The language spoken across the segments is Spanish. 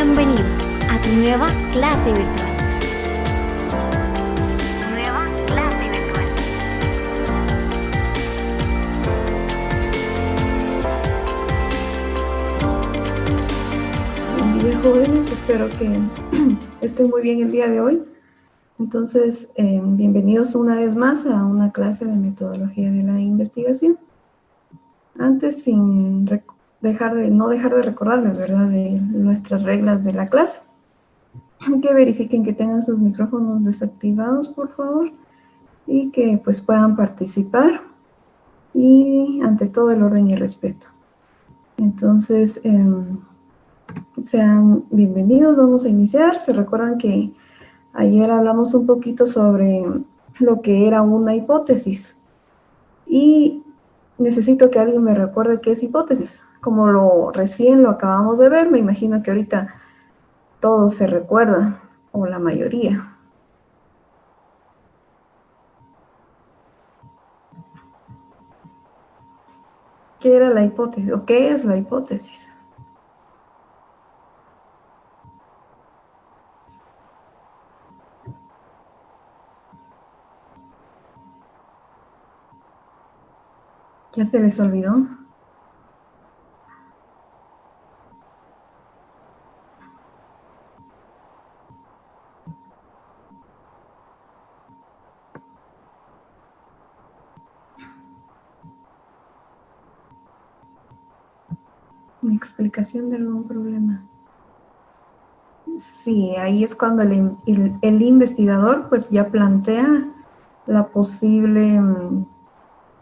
Bienvenido a tu nueva clase virtual. Nueva clase virtual. Buen día, jóvenes, espero que estén muy bien el día de hoy. Entonces, bienvenidos una vez más a una clase de metodología de la investigación. Antes, sin no dejar de recordarles, ¿verdad?, de nuestras reglas de la clase. Que verifiquen que tengan sus micrófonos desactivados, por favor, y que pues puedan participar. Y ante todo, el orden y el respeto. Entonces, sean bienvenidos, vamos a iniciar. Se recuerdan que ayer hablamos un poquito sobre lo que era una hipótesis y necesito que alguien me recuerde qué es hipótesis. Como recién lo acabamos de ver, me imagino que ahorita todo se recuerda, o la mayoría. ¿Qué era la hipótesis o qué es la hipótesis? ¿Ya se les olvidó? Una explicación de algún problema. Sí, ahí es cuando el investigador pues ya plantea la posible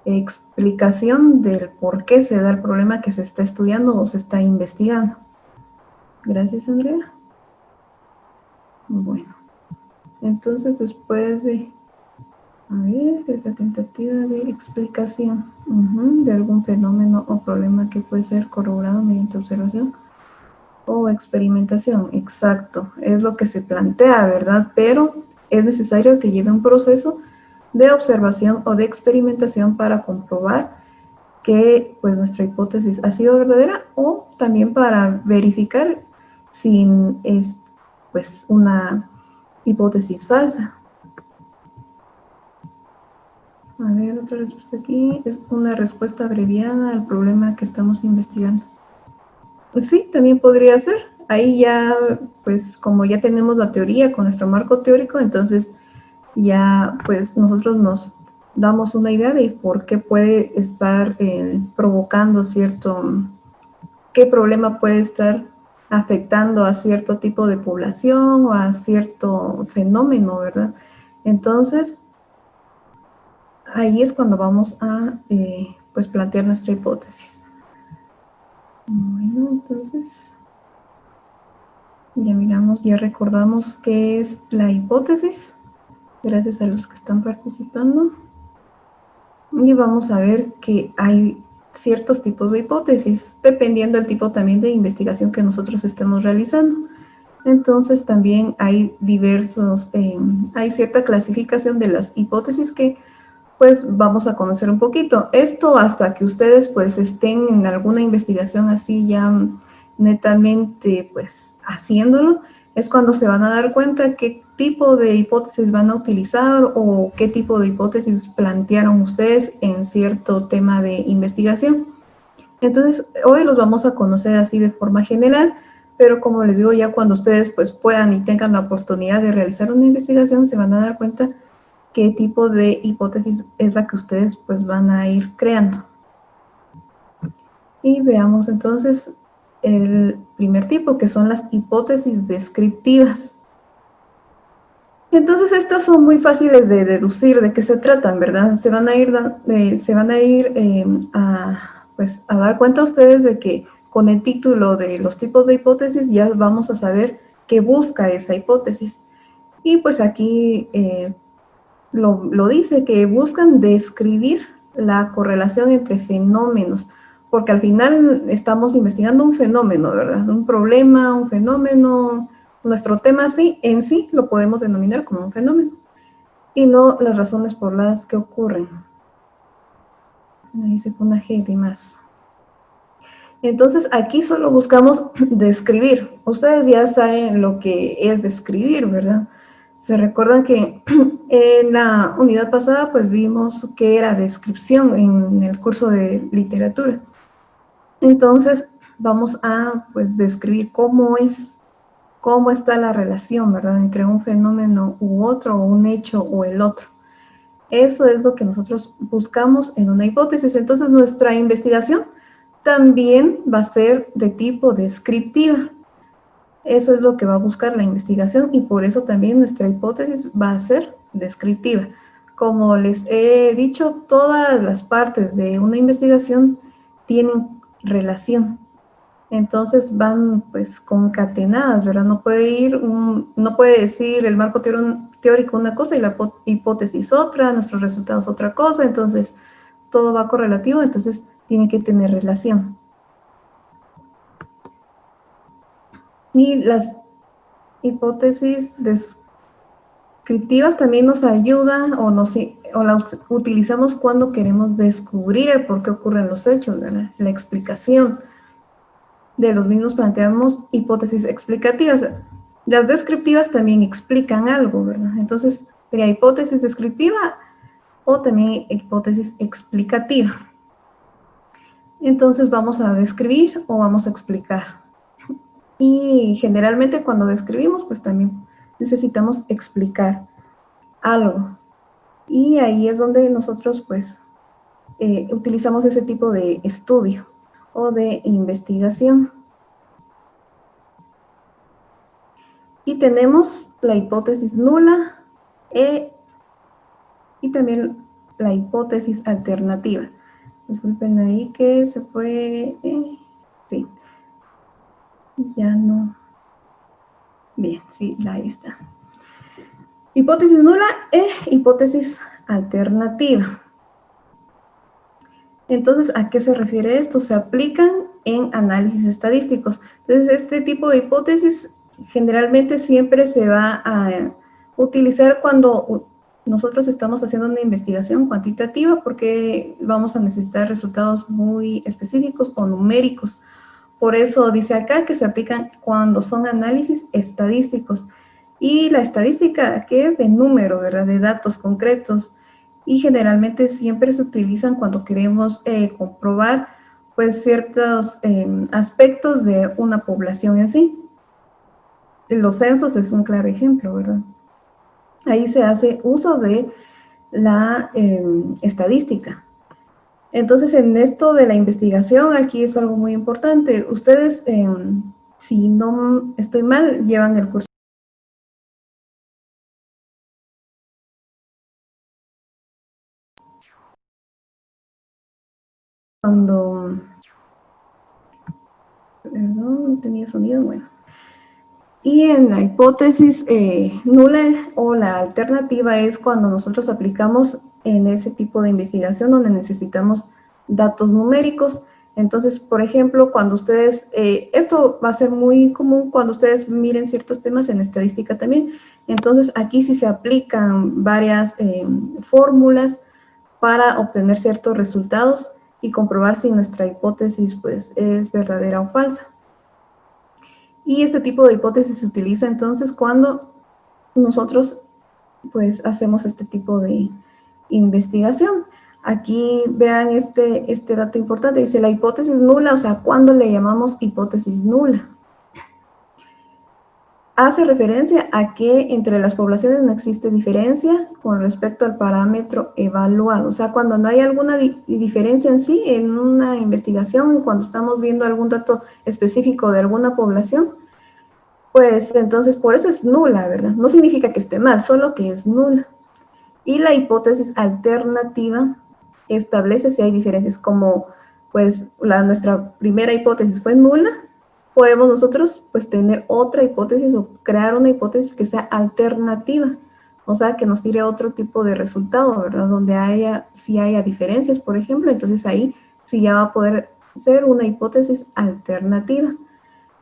explicación del por qué se da el problema que se está estudiando o se está investigando. Gracias, Andrea. Bueno, entonces después de la tentativa de explicación de algún fenómeno o problema que puede ser corroborado mediante observación o experimentación. Exacto, es lo que se plantea, ¿verdad? Pero es necesario que lleve un proceso de observación o de experimentación para comprobar que pues nuestra hipótesis ha sido verdadera, o también para verificar si es pues una hipótesis falsa. A ver, otra respuesta aquí es una respuesta abreviada al problema que estamos investigando. Pues sí, también podría ser. Ahí ya, pues como ya tenemos la teoría con nuestro marco teórico, entonces ya pues nosotros nos damos una idea de por qué puede estar provocando qué problema puede estar afectando a cierto tipo de población o a cierto fenómeno, ¿verdad? Entonces, ahí es cuando vamos a pues plantear nuestra hipótesis. Bueno, entonces ya miramos, ya recordamos qué es la hipótesis, gracias a los que están participando. Y vamos a ver que hay ciertos tipos de hipótesis, dependiendo del tipo también de investigación que nosotros estemos realizando. Entonces también hay hay cierta clasificación de las hipótesis que pues vamos a conocer un poquito. Esto hasta que ustedes pues estén en alguna investigación así ya netamente pues haciéndolo, es cuando se van a dar cuenta qué tipo de hipótesis van a utilizar o qué tipo de hipótesis plantearon ustedes en cierto tema de investigación. Entonces, hoy los vamos a conocer así de forma general, pero como les digo, ya cuando ustedes pues puedan y tengan la oportunidad de realizar una investigación, se van a dar cuenta qué tipo de hipótesis es la que ustedes pues van a ir creando. Y veamos entonces el primer tipo, que son las hipótesis descriptivas. Entonces estas son muy fáciles de deducir de qué se tratan, ¿verdad? Se van a ir a dar cuenta ustedes de que con el título de los tipos de hipótesis ya vamos a saber qué busca esa hipótesis. Y pues aquí lo dice, que buscan describir la correlación entre fenómenos, porque al final estamos investigando un fenómeno, ¿verdad? Un problema, un fenómeno. Nuestro tema en sí lo podemos denominar como un fenómeno, y no las razones por las que ocurren. Ahí se pone G y más. Entonces, aquí solo buscamos describir. Ustedes ya saben lo que es describir, ¿verdad? Se recuerdan que en la unidad pasada, pues vimos que era descripción en el curso de literatura. Entonces, vamos a, pues, describir cómo está la relación, ¿verdad? Entre un fenómeno u otro, o un hecho o el otro. Eso es lo que nosotros buscamos en una hipótesis. Entonces, nuestra investigación también va a ser de tipo descriptiva. Eso es lo que va a buscar la investigación y por eso también nuestra hipótesis va a ser descriptiva. Como les he dicho, todas las partes de una investigación tienen relación. Entonces van pues concatenadas, ¿verdad? No puede decir el marco teórico una cosa y la hipótesis otra, nuestros resultados otra cosa, entonces todo va correlativo, entonces tiene que tener relación. Y las hipótesis descriptivas también nos ayudan o las utilizamos cuando queremos descubrir el por qué ocurren los hechos, ¿verdad? La explicación de los mismos planteamos hipótesis explicativas. Las descriptivas también explican algo, ¿verdad? Entonces, sería hipótesis descriptiva o también hipótesis explicativa. Entonces, vamos a describir o vamos a explicar. Y generalmente cuando describimos, pues también necesitamos explicar algo. Y ahí es donde nosotros, pues, utilizamos ese tipo de estudio o de investigación. Y tenemos la hipótesis nula y también la hipótesis alternativa. Disculpen ahí que se fue. Sí, ya no. Bien, sí, ahí está. Hipótesis nula e hipótesis alternativa. Entonces, ¿a qué se refiere esto? Se aplican en análisis estadísticos. Entonces, este tipo de hipótesis generalmente siempre se va a utilizar cuando nosotros estamos haciendo una investigación cuantitativa porque vamos a necesitar resultados muy específicos o numéricos. Por eso dice acá que se aplican cuando son análisis estadísticos. Y la estadística, que es de número, ¿verdad? De datos concretos. Y generalmente siempre se utilizan cuando queremos comprobar pues ciertos aspectos de una población en sí. Los censos es un claro ejemplo, ¿verdad? Ahí se hace uso de la estadística. Entonces, en esto de la investigación, aquí es algo muy importante. Ustedes, si no estoy mal, llevan el curso. Perdón, no tenía sonido, bueno. Y en la hipótesis nula o la alternativa es cuando nosotros aplicamos en ese tipo de investigación donde necesitamos datos numéricos. Entonces, por ejemplo, cuando ustedes, esto va a ser muy común cuando ustedes miren ciertos temas en estadística también. Entonces, aquí sí se aplican varias fórmulas para obtener ciertos resultados y comprobar si nuestra hipótesis pues, es verdadera o falsa. Y este tipo de hipótesis se utiliza entonces cuando nosotros pues hacemos este tipo de investigación. Aquí vean este dato importante, dice la hipótesis nula, o sea, ¿cuándo le llamamos hipótesis nula? Hace referencia a que entre las poblaciones no existe diferencia con respecto al parámetro evaluado. O sea, cuando no hay alguna diferencia en sí en una investigación, cuando estamos viendo algún dato específico de alguna población, pues entonces por eso es nula, ¿verdad? No significa que esté mal, solo que es nula. Y la hipótesis alternativa establece si hay diferencias, como pues nuestra primera hipótesis fue nula, podemos nosotros pues tener otra hipótesis o crear una hipótesis que sea alternativa, o sea, que nos tire otro tipo de resultado, ¿verdad? Donde si haya diferencias, por ejemplo, entonces ahí sí ya va a poder ser una hipótesis alternativa.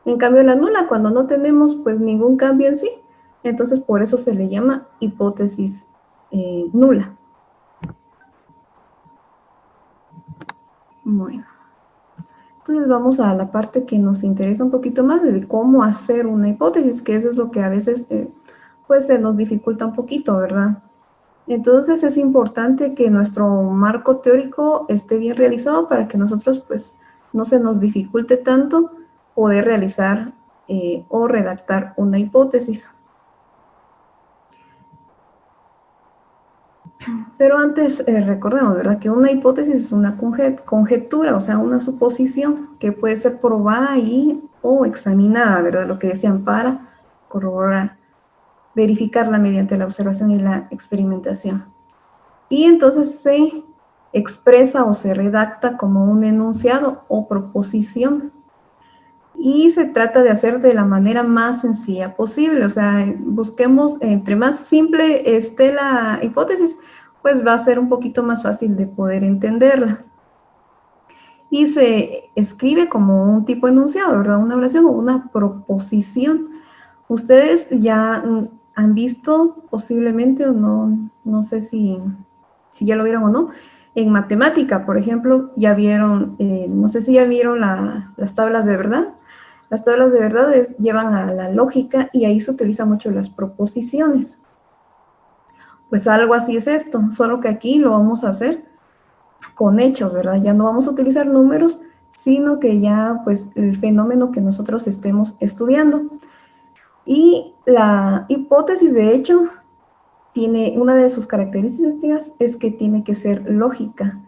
En cambio, la nula, cuando no tenemos pues ningún cambio en sí, entonces por eso se le llama hipótesis nula. Bueno, Entonces vamos a la parte que nos interesa un poquito más de cómo hacer una hipótesis, que eso es lo que a veces pues se nos dificulta un poquito, ¿verdad? Entonces es importante que nuestro marco teórico esté bien realizado para que nosotros pues no se nos dificulte tanto poder realizar o redactar una hipótesis. Pero antes recordemos, ¿verdad? Que una hipótesis es una conjetura, o sea, una suposición que puede ser probada y o examinada, ¿verdad? Lo que decían para corroborar, verificarla mediante la observación y la experimentación. Y entonces se expresa o se redacta como un enunciado o proposición. Y se trata de hacer de la manera más sencilla posible, o sea, busquemos, entre más simple esté la hipótesis, pues va a ser un poquito más fácil de poder entenderla. Y se escribe como un tipo de enunciado, ¿verdad? Una oración o una proposición. Ustedes ya han visto posiblemente, o no sé si ya lo vieron o no, en matemática, por ejemplo, ya vieron, no sé si ya vieron las tablas de verdad. Las tablas de verdad llevan a la lógica y ahí se utilizan mucho las proposiciones. Pues algo así es esto, solo que aquí lo vamos a hacer con hechos, ¿verdad? Ya no vamos a utilizar números, sino que ya pues el fenómeno que nosotros estemos estudiando. Y la hipótesis, de hecho, tiene una de sus características es que tiene que ser lógica.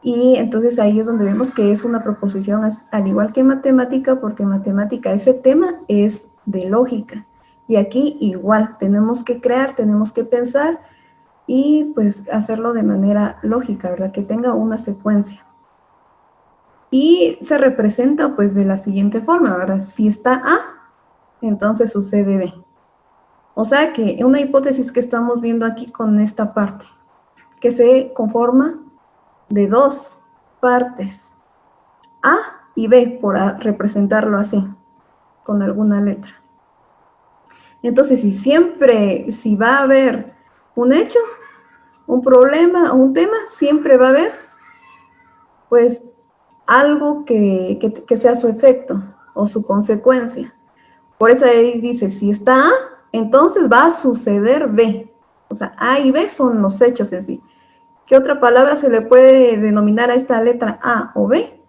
Y entonces ahí es donde vemos que es una proposición al igual que matemática, porque en matemática ese tema es de lógica. Y aquí igual, tenemos que crear, tenemos que pensar y pues hacerlo de manera lógica, ¿verdad? Que tenga una secuencia. Y se representa pues de la siguiente forma, ¿verdad? Si está A, entonces sucede B. O sea que una hipótesis que estamos viendo aquí con esta parte, que se conforma de dos partes, A y B, por representarlo así, con alguna letra. Entonces, si va a haber un hecho, un problema o un tema, siempre va a haber, pues, algo que sea su efecto o su consecuencia. Por eso ahí dice, si está A, entonces va a suceder B. O sea, A y B son los hechos en sí. ¿Qué otra palabra se le puede denominar a esta letra A o B?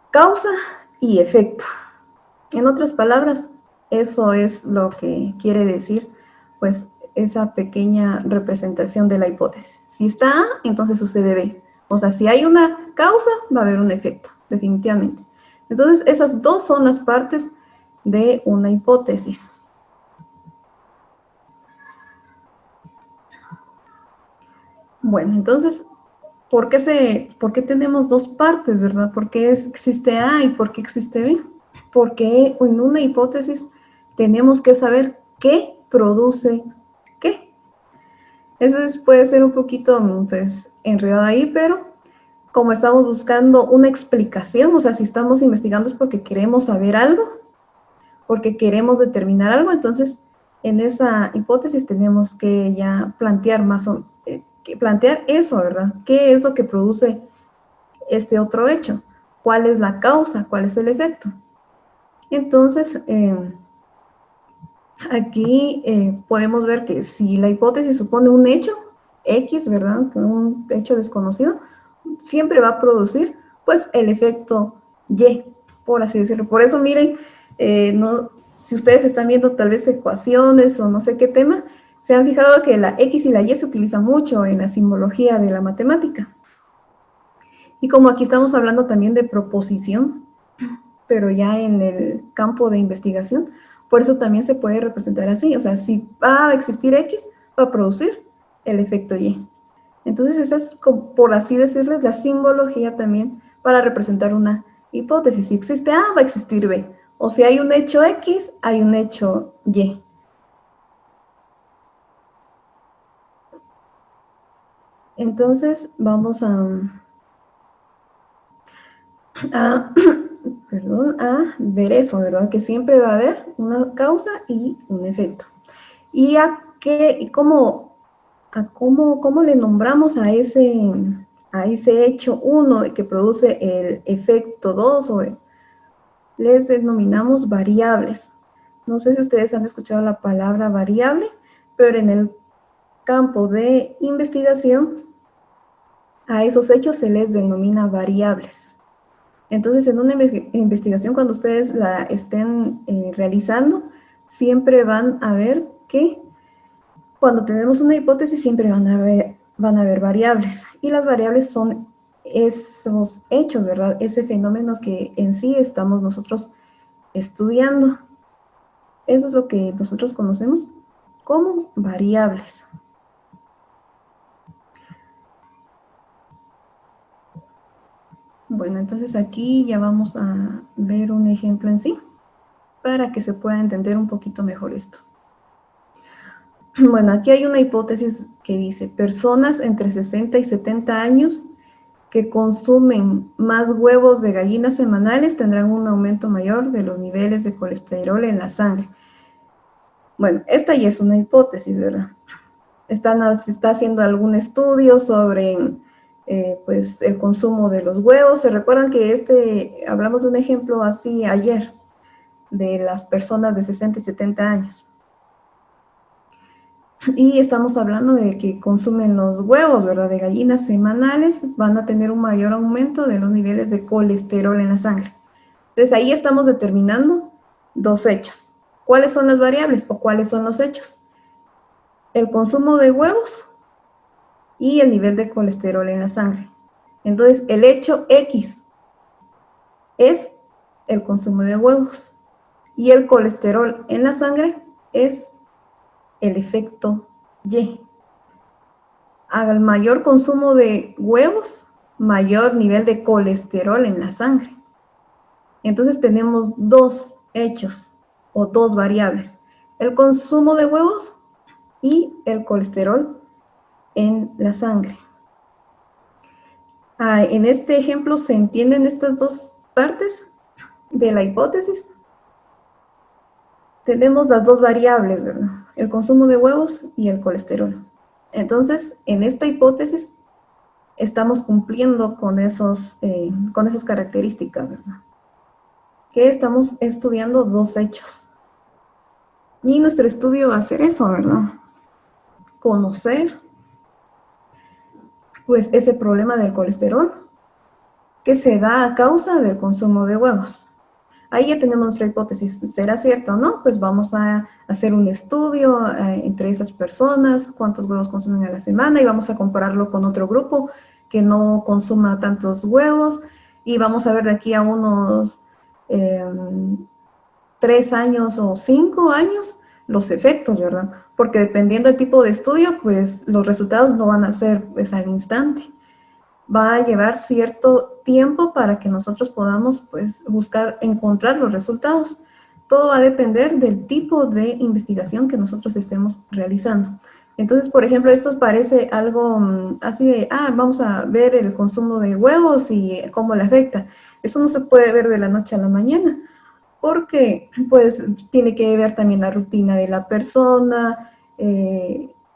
Causa y efecto. En otras palabras, eso es lo que quiere decir, pues, esa pequeña representación de la hipótesis. Si está A, entonces sucede B. O sea, si hay una causa, va a haber un efecto, definitivamente. Entonces, esas dos son las partes de una hipótesis. Bueno, entonces, ¿por qué tenemos dos partes, verdad? ¿Por qué existe A y por qué existe B? Porque en una hipótesis tenemos que saber qué produce qué. Eso puede ser un poquito pues, enredado ahí, pero como estamos buscando una explicación, o sea, si estamos investigando es porque queremos saber algo, porque queremos determinar algo, entonces en esa hipótesis tenemos que ya plantear plantear eso, ¿verdad? ¿Qué es lo que produce este otro hecho? ¿Cuál es la causa? ¿Cuál es el efecto? Entonces, aquí podemos ver que si la hipótesis supone un hecho X, ¿verdad? Un hecho desconocido, siempre va a producir, pues, el efecto Y, por así decirlo. Por eso, miren, si ustedes están viendo tal vez ecuaciones o no sé qué tema, se han fijado que la X y la Y se utilizan mucho en la simbología de la matemática. Y como aquí estamos hablando también de proposición, pero ya en el campo de investigación, por eso también se puede representar así. O sea, si va a existir X, va a producir el efecto Y. Entonces, esa es, por así decirles, la simbología también para representar una hipótesis. Si existe A, va a existir B. O si hay un hecho X, hay un hecho Y. Entonces, vamos a ver eso, ¿verdad? Que siempre va a haber una causa y un efecto. ¿Y cómo le nombramos a ese a ese hecho 1 que produce el efecto 2, les denominamos variables. No sé si ustedes han escuchado la palabra variable, pero en el campo de investigación a esos hechos se les denomina variables. Entonces, en una investigación, cuando ustedes la estén realizando, siempre van a ver que cuando tenemos una hipótesis siempre van a haber variables. Y las variables son esos hechos, ¿verdad? Ese fenómeno que en sí estamos nosotros estudiando. Eso es lo que nosotros conocemos como variables. Bueno, entonces aquí ya vamos a ver un ejemplo en sí para que se pueda entender un poquito mejor esto. Bueno, aquí hay una hipótesis que dice, personas entre 60 y 70 años que consumen más huevos de gallinas semanales tendrán un aumento mayor de los niveles de colesterol en la sangre. Bueno, esta ya es una hipótesis, ¿verdad? Se está haciendo algún estudio sobre pues, el consumo de los huevos. ¿Se recuerdan que hablamos de un ejemplo así ayer, de las personas de 60 y 70 años? Y estamos hablando de que consumen los huevos, ¿verdad? De gallinas semanales, van a tener un mayor aumento de los niveles de colesterol en la sangre. Entonces ahí estamos determinando dos hechos. ¿Cuáles son las variables o cuáles son los hechos? El consumo de huevos y el nivel de colesterol en la sangre. Entonces el hecho X es el consumo de huevos y el colesterol en la sangre es el efecto Y. Al mayor consumo de huevos, mayor nivel de colesterol en la sangre. Entonces tenemos dos hechos o dos variables, el consumo de huevos y el colesterol en la sangre. En este ejemplo se entienden estas dos partes de la hipótesis. Tenemos las dos variables, ¿verdad? El consumo de huevos y el colesterol. Entonces, en esta hipótesis estamos cumpliendo con esas características, ¿verdad? Que estamos estudiando dos hechos. Y nuestro estudio va a ser eso, ¿verdad? Conocer, pues, ese problema del colesterol que se da a causa del consumo de huevos. Ahí ya tenemos nuestra hipótesis. ¿Será cierto o no? Pues vamos a hacer un estudio entre esas personas, cuántos huevos consumen a la semana, y vamos a compararlo con otro grupo que no consuma tantos huevos, y vamos a ver de aquí a unos 3 años o 5 años los efectos, ¿verdad? Porque dependiendo del tipo de estudio, pues los resultados no van a ser pues, al instante. Va a llevar cierto tiempo para que nosotros podamos pues, encontrar los resultados. Todo va a depender del tipo de investigación que nosotros estemos realizando. Entonces, por ejemplo, esto parece algo así de, vamos a ver el consumo de huevos y cómo le afecta. Eso no se puede ver de la noche a la mañana, porque pues tiene que ver también la rutina de la persona,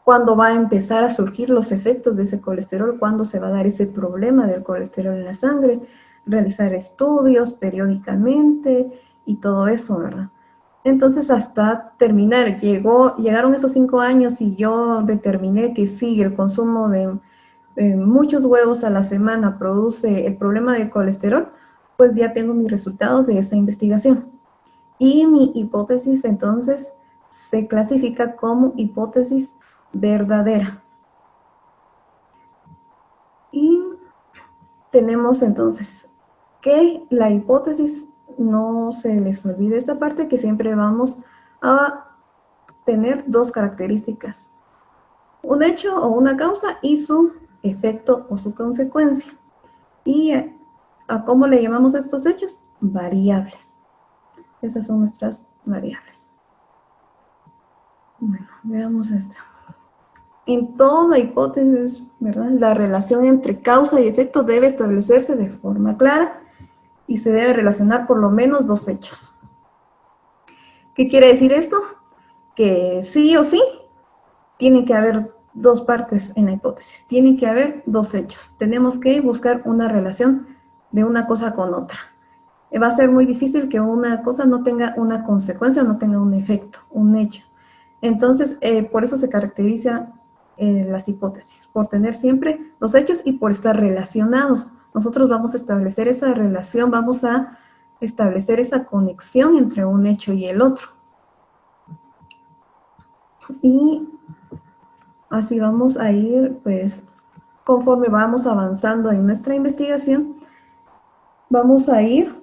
cuándo va a empezar a surgir los efectos de ese colesterol, cuándo se va a dar ese problema del colesterol en la sangre, realizar estudios periódicamente y todo eso, ¿verdad? Entonces, hasta terminar, llegaron esos 5 años y yo determiné que sí, el consumo de muchos huevos a la semana produce el problema del colesterol, pues ya tengo mis resultados de esa investigación. Y mi hipótesis, entonces, se clasifica como hipótesis verdadera. Y tenemos entonces que la hipótesis, no se les olvide esta parte, que siempre vamos a tener dos características: un hecho o una causa y su efecto o su consecuencia. ¿Y a cómo le llamamos a estos hechos? Variables. Esas son nuestras variables. Bueno, veamos esto. En toda hipótesis, ¿verdad?, la relación entre causa y efecto debe establecerse de forma clara y se debe relacionar por lo menos dos hechos. ¿Qué quiere decir esto? Que sí o sí tiene que haber dos partes en la hipótesis. Tiene que haber dos hechos. Tenemos que buscar una relación de una cosa con otra. Va a ser muy difícil que una cosa no tenga una consecuencia, no tenga un efecto, un hecho. Entonces, por eso se caracteriza las hipótesis, por tener siempre los hechos y por estar relacionados. Nosotros vamos a establecer esa relación, vamos a establecer esa conexión entre un hecho y el otro. Y así vamos a ir, pues, conforme vamos avanzando en nuestra investigación, vamos a ir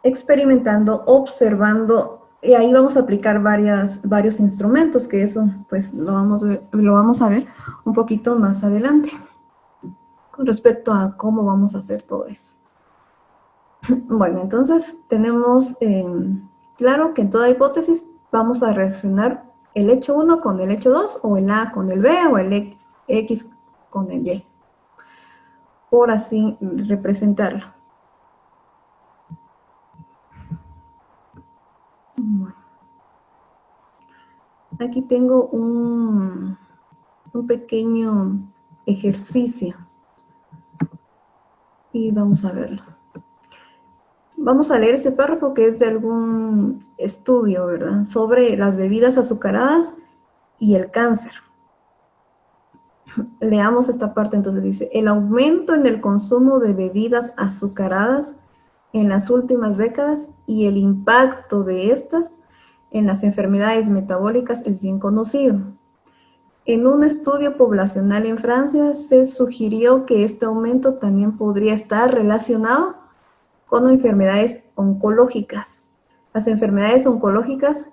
experimentando, observando, y ahí vamos a aplicar varios instrumentos, que eso pues lo vamos a ver un poquito más adelante, con respecto a cómo vamos a hacer todo eso. Bueno, entonces tenemos claro que en toda hipótesis vamos a relacionar el hecho 1 con el hecho 2, o el A con el B, o el X con el Y, por así representarlo. Bueno. Aquí tengo un pequeño ejercicio y vamos a verlo. Vamos a leer ese párrafo que es de algún estudio, ¿verdad? Sobre las bebidas azucaradas y el cáncer. Leamos esta parte, entonces dice: el aumento en el consumo de bebidas azucaradas en las últimas décadas y el impacto de estas en las enfermedades metabólicas es bien conocido. En un estudio poblacional en Francia se sugirió que este aumento también podría estar relacionado con enfermedades oncológicas. Las enfermedades oncológicas,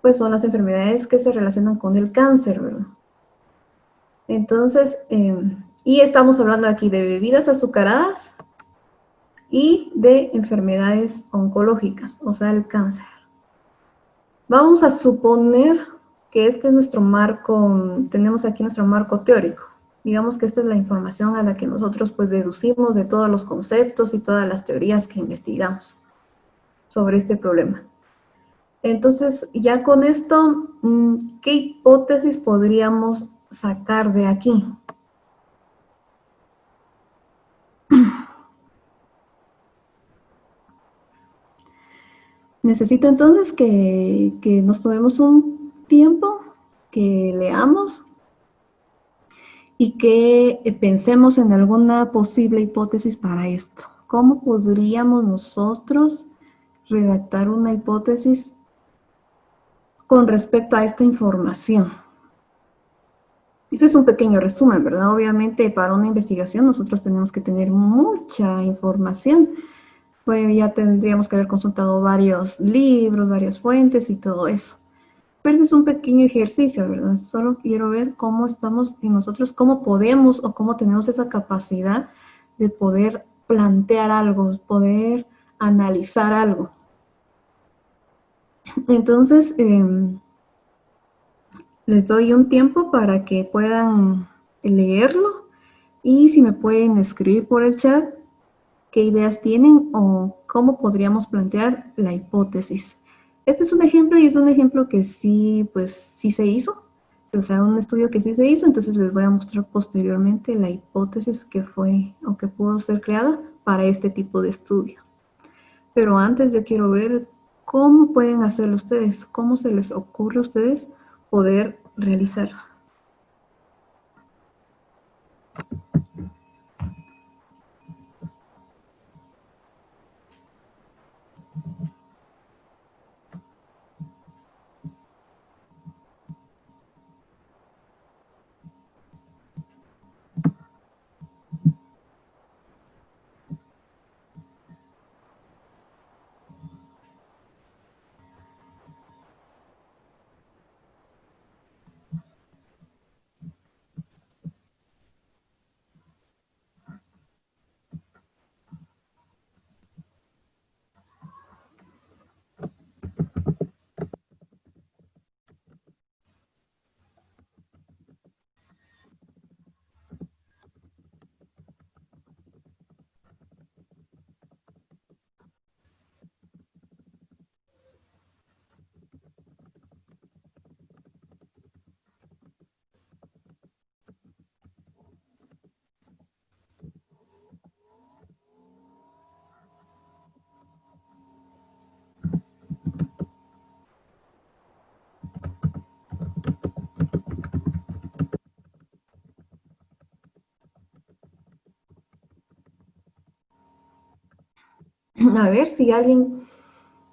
pues, son las enfermedades que se relacionan con el cáncer, ¿verdad? Entonces, y estamos hablando aquí de bebidas azucaradas y de enfermedades oncológicas, o sea, el cáncer. Vamos a suponer que este es nuestro marco, tenemos aquí nuestro marco teórico. Digamos que esta es la información a la que nosotros pues deducimos de todos los conceptos y todas las teorías que investigamos sobre este problema. Entonces, ya con esto, ¿qué hipótesis podríamos sacar de aquí? Necesito entonces que nos tomemos un tiempo, que leamos y que pensemos en alguna posible hipótesis para esto. ¿Cómo podríamos nosotros redactar una hipótesis con respecto a esta información? Este es un pequeño resumen, ¿verdad? Obviamente para una investigación nosotros tenemos que tener mucha información. Pues ya tendríamos que haber consultado varios libros, varias fuentes y todo eso. Pero ese es un pequeño ejercicio, ¿verdad? Solo quiero ver cómo estamos y nosotros, cómo podemos o cómo tenemos esa capacidad de poder plantear algo, poder analizar algo. Entonces, les doy un tiempo para que puedan leerlo y si me pueden escribir por el chat qué ideas tienen o cómo podríamos plantear la hipótesis. Este es un ejemplo y es un ejemplo que sí, pues sí se hizo, o sea, un estudio que sí se hizo, entonces les voy a mostrar posteriormente la hipótesis que fue o que pudo ser creada para este tipo de estudio. Pero antes yo quiero ver cómo pueden hacerlo ustedes, cómo se les ocurre a ustedes poder realizarlo. A ver si alguien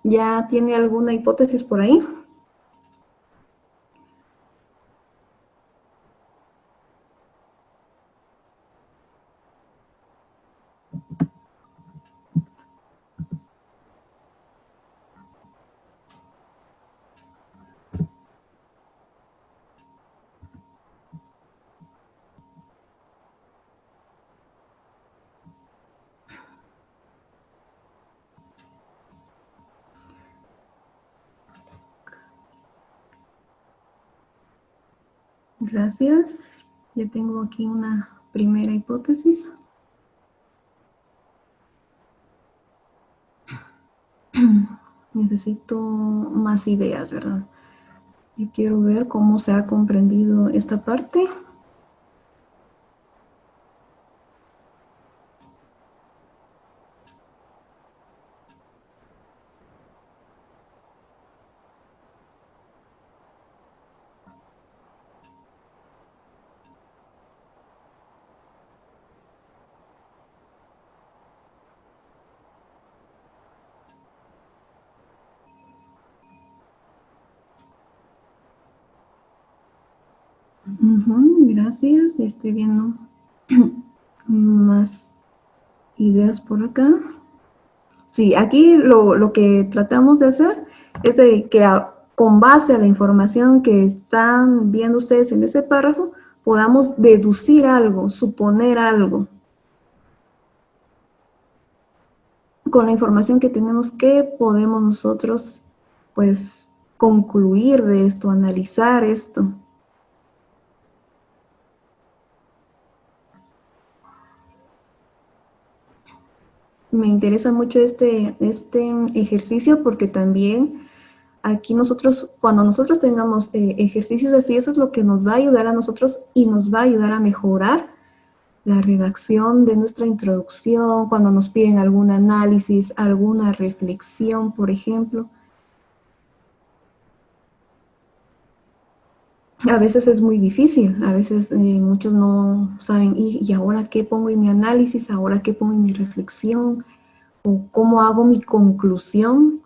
ya tiene alguna hipótesis por ahí. Gracias. Ya tengo aquí una primera hipótesis. Necesito más ideas, ¿verdad? Y quiero ver cómo se ha comprendido esta parte. Gracias. Estoy viendo más ideas por acá. Sí, aquí lo que tratamos de hacer es de que con base a la información que están viendo ustedes en ese párrafo, podamos deducir algo, suponer algo. Con la información que tenemos, ¿qué podemos nosotros, pues, concluir de esto, analizar esto? Me interesa mucho este ejercicio porque también aquí nosotros, cuando nosotros tengamos ejercicios así, eso es lo que nos va a ayudar a nosotros y nos va a ayudar a mejorar la redacción de nuestra introducción, cuando nos piden algún análisis, alguna reflexión, por ejemplo. A veces es muy difícil, a veces muchos no saben, ¿y ahora qué pongo en mi análisis? ¿Ahora qué pongo en mi reflexión? ¿O cómo hago mi conclusión?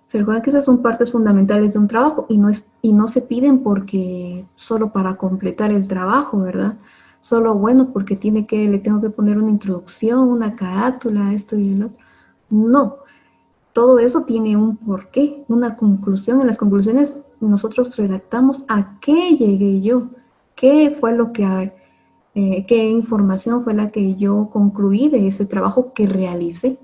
Se recuerda que esas son partes fundamentales de un trabajo y no se piden porque solo para completar el trabajo, ¿verdad? Solo bueno porque le tengo que poner una introducción, una carátula, esto y el otro. No, todo eso tiene un porqué, una conclusión. En las conclusiones nosotros redactamos a qué llegué yo, qué fue qué información fue la que yo concluí de ese trabajo que realicé.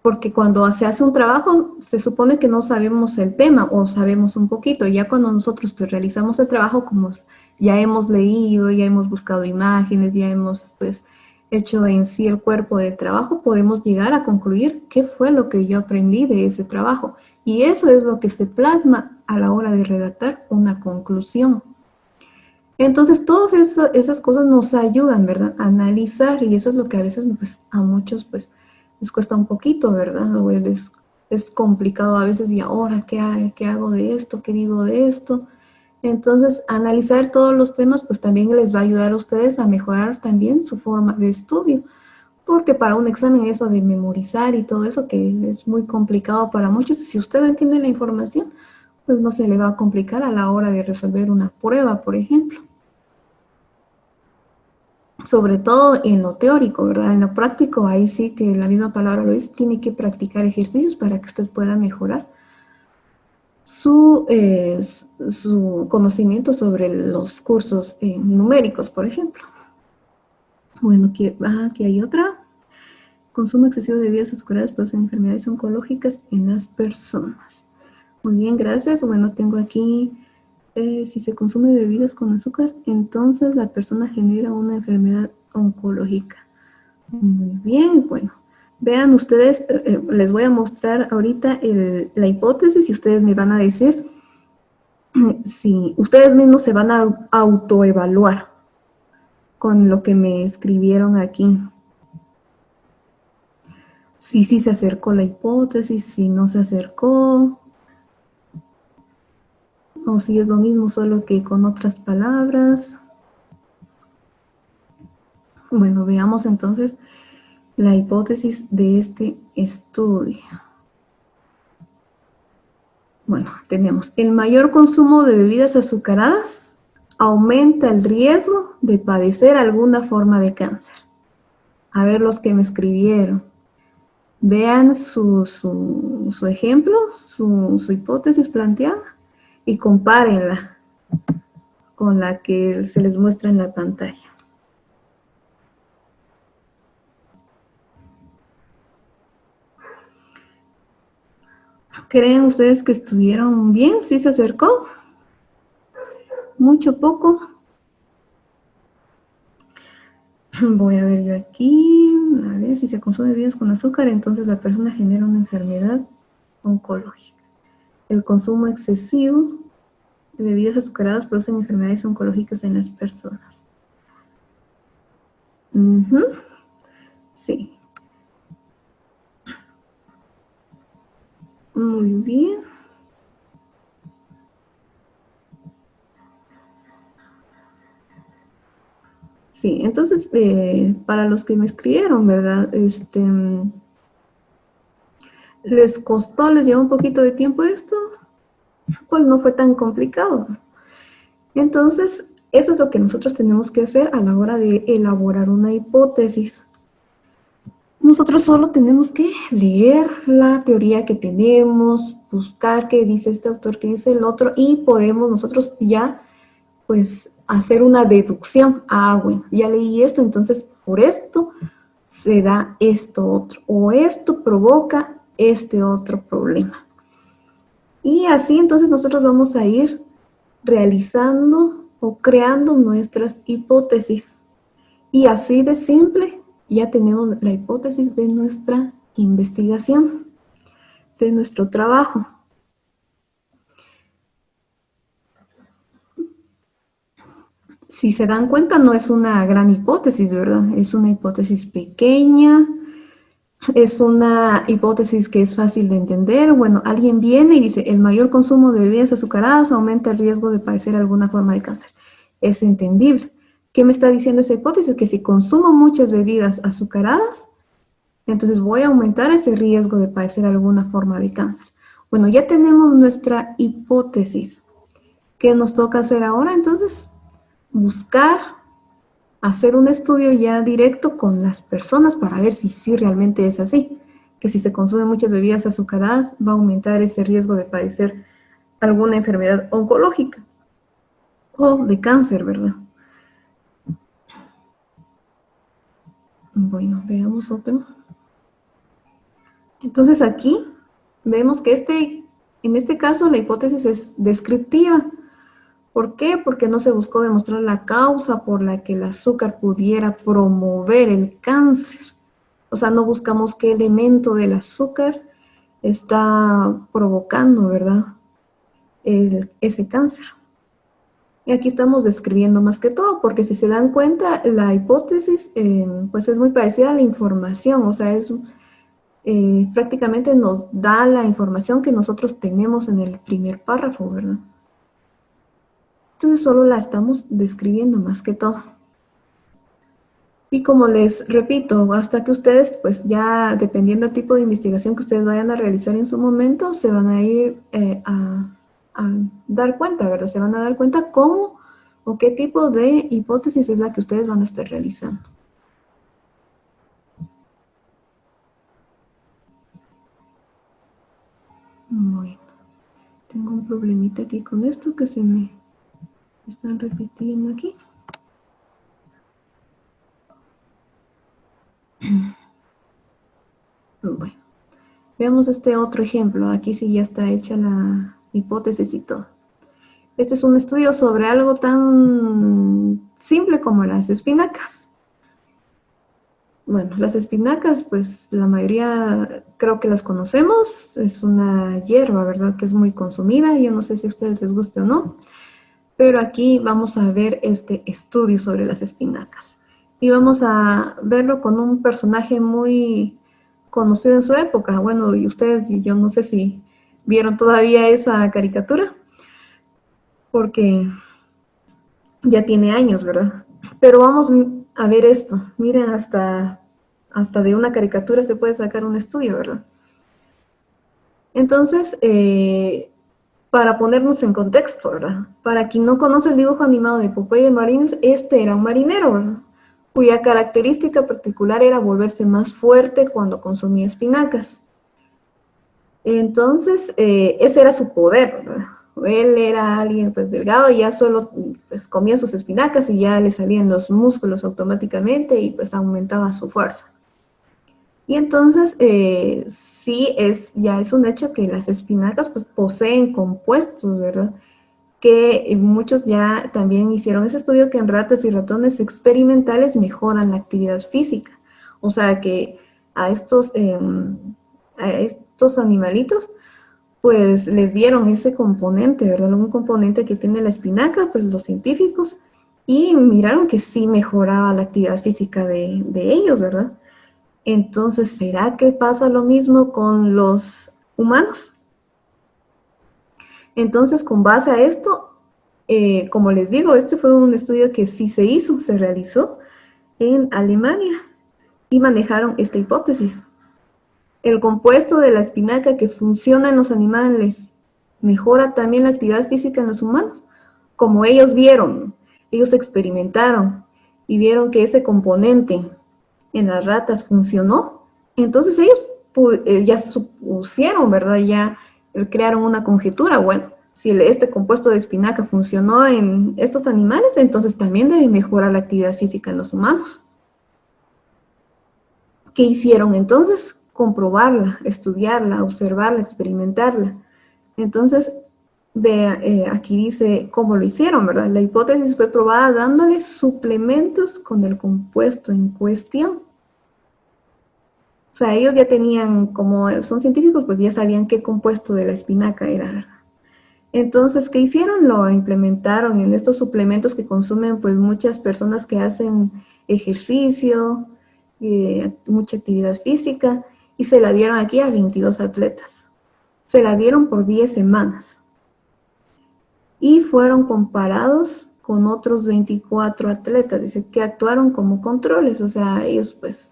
Porque cuando se hace un trabajo, se supone que no sabemos el tema o sabemos un poquito. Ya cuando nosotros pues, realizamos el trabajo, como ya hemos leído, ya hemos buscado imágenes, ya hemos pues hecho en sí el cuerpo del trabajo, podemos llegar a concluir qué fue lo que yo aprendí de ese trabajo. Y eso es lo que se plasma a la hora de redactar una conclusión. Entonces, todas esas cosas nos ayudan, ¿verdad? A analizar, y eso es lo que a veces pues, a muchos pues, les cuesta un poquito, ¿verdad? O es complicado a veces, y ahora, ¿qué hago de esto? ¿Qué digo de esto? Entonces, analizar todos los temas, pues también les va a ayudar a ustedes a mejorar también su forma de estudio. Porque para un examen eso de memorizar y todo eso, que es muy complicado para muchos, si usted entiende la información, pues no se le va a complicar a la hora de resolver una prueba, por ejemplo. Sobre todo en lo teórico, ¿verdad? En lo práctico, ahí sí que la misma palabra lo dice, tiene que practicar ejercicios para que usted pueda mejorar su conocimiento sobre los cursos numéricos, por ejemplo. Bueno, aquí hay otra. Consumo excesivo de bebidas azucaradas producen enfermedades oncológicas en las personas. Muy bien, gracias. Bueno, tengo aquí, si se consume bebidas con azúcar, entonces la persona genera una enfermedad oncológica. Muy bien, bueno. Vean ustedes, les voy a mostrar ahorita la hipótesis y ustedes me van a decir si ustedes mismos se van a autoevaluar con lo que me escribieron aquí. Si sí se acercó la hipótesis, si no se acercó, o si es lo mismo solo que con otras palabras. Bueno, veamos entonces la hipótesis de este estudio. Bueno, tenemos el mayor consumo de bebidas azucaradas aumenta el riesgo de padecer alguna forma de cáncer. A ver los que me escribieron. Vean su ejemplo, su hipótesis planteada y compárenla con la que se les muestra en la pantalla. ¿Creen ustedes que estuvieron bien? ¿Sí se acercó? ¿Mucho, poco? Voy a ver yo aquí, a ver, si se consume bebidas con azúcar, entonces la persona genera una enfermedad oncológica. El consumo excesivo de bebidas azucaradas produce enfermedades oncológicas en las personas. Sí. Muy bien. Sí, entonces, para los que me escribieron, ¿verdad? ¿Les costó, les llevó un poquito de tiempo esto? Pues no fue tan complicado. Entonces, eso es lo que nosotros tenemos que hacer a la hora de elaborar una hipótesis. Nosotros solo tenemos que leer la teoría que tenemos, buscar qué dice este autor, qué dice el otro, y podemos nosotros ya, pues, hacer una deducción. Ah, bueno, ya leí esto, entonces por esto se da esto otro, o esto provoca este otro problema. Y así entonces nosotros vamos a ir realizando o creando nuestras hipótesis. Y así de simple ya tenemos la hipótesis de nuestra investigación, de nuestro trabajo. Si se dan cuenta, no es una gran hipótesis, ¿verdad? Es una hipótesis pequeña, es una hipótesis que es fácil de entender. Bueno, alguien viene y dice, el mayor consumo de bebidas azucaradas aumenta el riesgo de padecer alguna forma de cáncer. Es entendible. ¿Qué me está diciendo esa hipótesis? Que si consumo muchas bebidas azucaradas, entonces voy a aumentar ese riesgo de padecer alguna forma de cáncer. Bueno, ya tenemos nuestra hipótesis. ¿Qué nos toca hacer ahora? Entonces, buscar, hacer un estudio ya directo con las personas para ver si sí realmente es así. Que si se consumen muchas bebidas azucaradas va a aumentar ese riesgo de padecer alguna enfermedad oncológica o de cáncer, ¿verdad? Bueno, veamos otro. Entonces aquí vemos que en este caso la hipótesis es descriptiva. ¿Por qué? Porque no se buscó demostrar la causa por la que el azúcar pudiera promover el cáncer. O sea, no buscamos qué elemento del azúcar está provocando, ¿verdad? Ese cáncer. Y aquí estamos describiendo más que todo, porque si se dan cuenta, la hipótesis pues es muy parecida a la información, o sea, prácticamente nos da la información que nosotros tenemos en el primer párrafo, ¿verdad? Entonces solo la estamos describiendo más que todo. Y como les repito, hasta que ustedes, pues ya dependiendo del tipo de investigación que ustedes vayan a realizar en su momento, se van a ir a dar cuenta, ¿verdad? Se van a dar cuenta cómo o qué tipo de hipótesis es la que ustedes van a estar realizando. Bueno, tengo un problemita aquí con esto que se me están repitiendo aquí. Bueno, veamos este otro ejemplo. Aquí sí ya está hecha la hipótesis y todo. Este es un estudio sobre algo tan simple como las espinacas. Bueno, las espinacas, pues la mayoría creo que las conocemos. Es una hierba, ¿verdad? Que es muy consumida. Yo no sé si a ustedes les gusta o no. Pero aquí vamos a ver este estudio sobre las espinacas. Y vamos a verlo con un personaje muy conocido en su época. Bueno, y ustedes, y yo no sé si vieron todavía esa caricatura, porque ya tiene años, ¿verdad? Pero vamos a ver esto. Miren hasta de una caricatura se puede sacar un estudio, ¿verdad? Entonces, para ponernos en contexto, ¿verdad? Para quien no conoce el dibujo animado de Popeye el Marino, este era un marinero, ¿verdad? Cuya característica particular era volverse más fuerte cuando consumía espinacas. Entonces, ese era su poder, ¿verdad? Él era alguien pues delgado y ya solo pues, comía sus espinacas y ya le salían los músculos automáticamente y pues aumentaba su fuerza. Y entonces, sí, ya es un hecho que las espinacas pues poseen compuestos, ¿verdad? Que muchos ya también hicieron ese estudio que en ratas y ratones experimentales mejoran la actividad física. O sea que a estos animalitos pues les dieron ese componente, ¿verdad? Un componente que tiene la espinaca, pues los científicos, y miraron que sí mejoraba la actividad física de ellos, ¿verdad? Entonces, ¿será que pasa lo mismo con los humanos? Entonces, con base a esto, como les digo, este fue un estudio que sí se hizo, se realizó en Alemania y manejaron esta hipótesis. El compuesto de la espinaca que funciona en los animales mejora también la actividad física en los humanos. Como ellos experimentaron y vieron que ese componente en las ratas funcionó, entonces ellos ya supusieron, ¿verdad? Ya crearon una conjetura. Bueno, si este compuesto de espinaca funcionó en estos animales, entonces también debe mejorar la actividad física en los humanos. ¿Qué hicieron entonces? Comprobarla, estudiarla, observarla, experimentarla. Entonces, aquí dice cómo lo hicieron, ¿verdad? La hipótesis fue probada dándole suplementos con el compuesto en cuestión. O sea, ellos ya tenían, como son científicos, pues ya sabían qué compuesto de la espinaca era. Entonces, ¿qué hicieron? Lo implementaron en estos suplementos que consumen pues muchas personas que hacen ejercicio, mucha actividad física, y se la dieron aquí a 22 atletas. Se la dieron por 10 semanas. Y fueron comparados con otros 24 atletas, dice, que actuaron como controles, o sea, ellos pues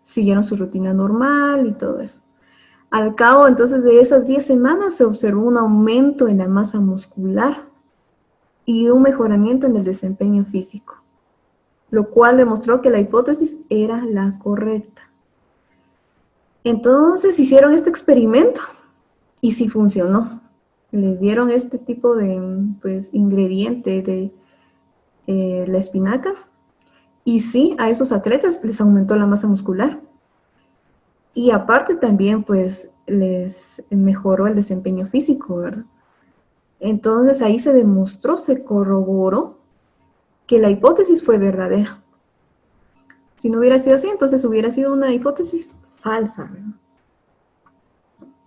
siguieron su rutina normal y todo eso. Al cabo entonces de esas 10 semanas se observó un aumento en la masa muscular y un mejoramiento en el desempeño físico, lo cual demostró que la hipótesis era la correcta. Entonces hicieron este experimento y sí funcionó. Les dieron este tipo de pues, ingrediente de la espinaca y sí, a esos atletas les aumentó la masa muscular. Y aparte también, pues, les mejoró el desempeño físico, ¿verdad? Entonces ahí se demostró, se corroboró que la hipótesis fue verdadera. Si no hubiera sido así, entonces hubiera sido una hipótesis falsa, ¿verdad?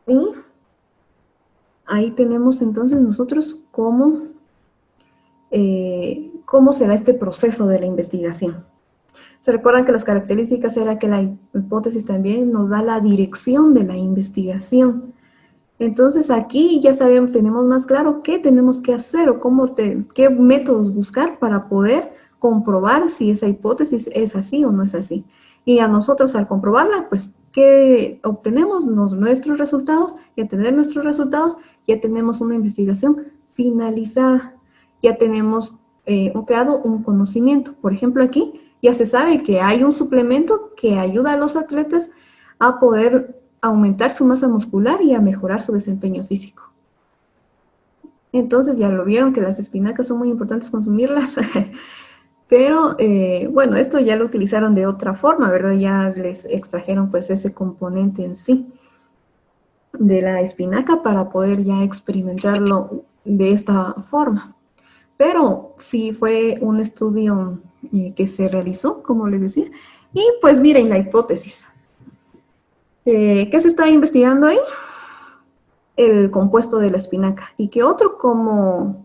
Y ahí tenemos entonces nosotros cómo será este proceso de la investigación. Se recuerdan que las características era que la hipótesis también nos da la dirección de la investigación. Entonces aquí ya sabemos, tenemos más claro qué tenemos que hacer o qué métodos buscar para poder comprobar si esa hipótesis es así o no es así. Y a nosotros al comprobarla, pues, ¿qué obtenemos? Nuestros resultados, y al tener nuestros resultados, ya tenemos una investigación finalizada, ya tenemos creado un conocimiento. Por ejemplo, aquí ya se sabe que hay un suplemento que ayuda a los atletas a poder aumentar su masa muscular y a mejorar su desempeño físico. Entonces ya lo vieron que las espinacas son muy importantes consumirlas, pero bueno, esto ya lo utilizaron de otra forma, ¿verdad? Ya les extrajeron pues ese componente en sí de la espinaca para poder ya experimentarlo de esta forma. Pero sí fue un estudio que se realizó, como les decía, y pues miren la hipótesis. ¿Qué se está investigando ahí? El compuesto de la espinaca. ¿Y qué otro? ¿Cómo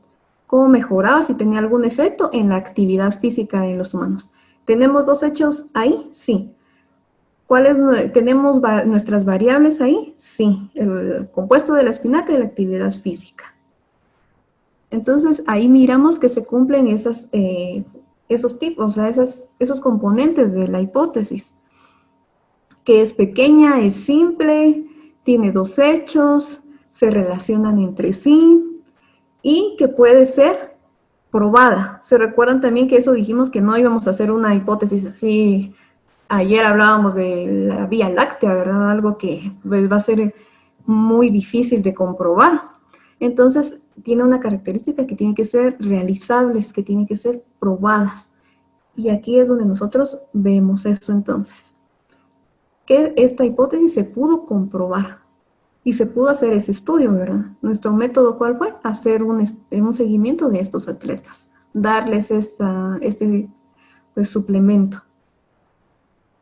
mejoraba, si tenía algún efecto en la actividad física de los humanos? ¿Tenemos dos hechos ahí? Sí. ¿Tenemos nuestras variables ahí? Sí. El compuesto de la espinaca y la actividad física. Entonces, ahí miramos que se cumplen esas esos tipos, o sea, esos componentes de la hipótesis, que es pequeña, es simple, tiene dos hechos, se relacionan entre sí y que puede ser probada. ¿Se recuerdan también que eso dijimos que no íbamos a hacer una hipótesis así? Ayer hablábamos de la Vía Láctea, ¿verdad? Algo que va a ser muy difícil de comprobar. Entonces, tiene una característica que tiene que ser realizables, que tienen que ser probadas. Y aquí es donde nosotros vemos eso entonces. Que esta hipótesis se pudo comprobar y se pudo hacer ese estudio, ¿verdad? Nuestro método, ¿cuál fue? Hacer un seguimiento de estos atletas, darles este pues, suplemento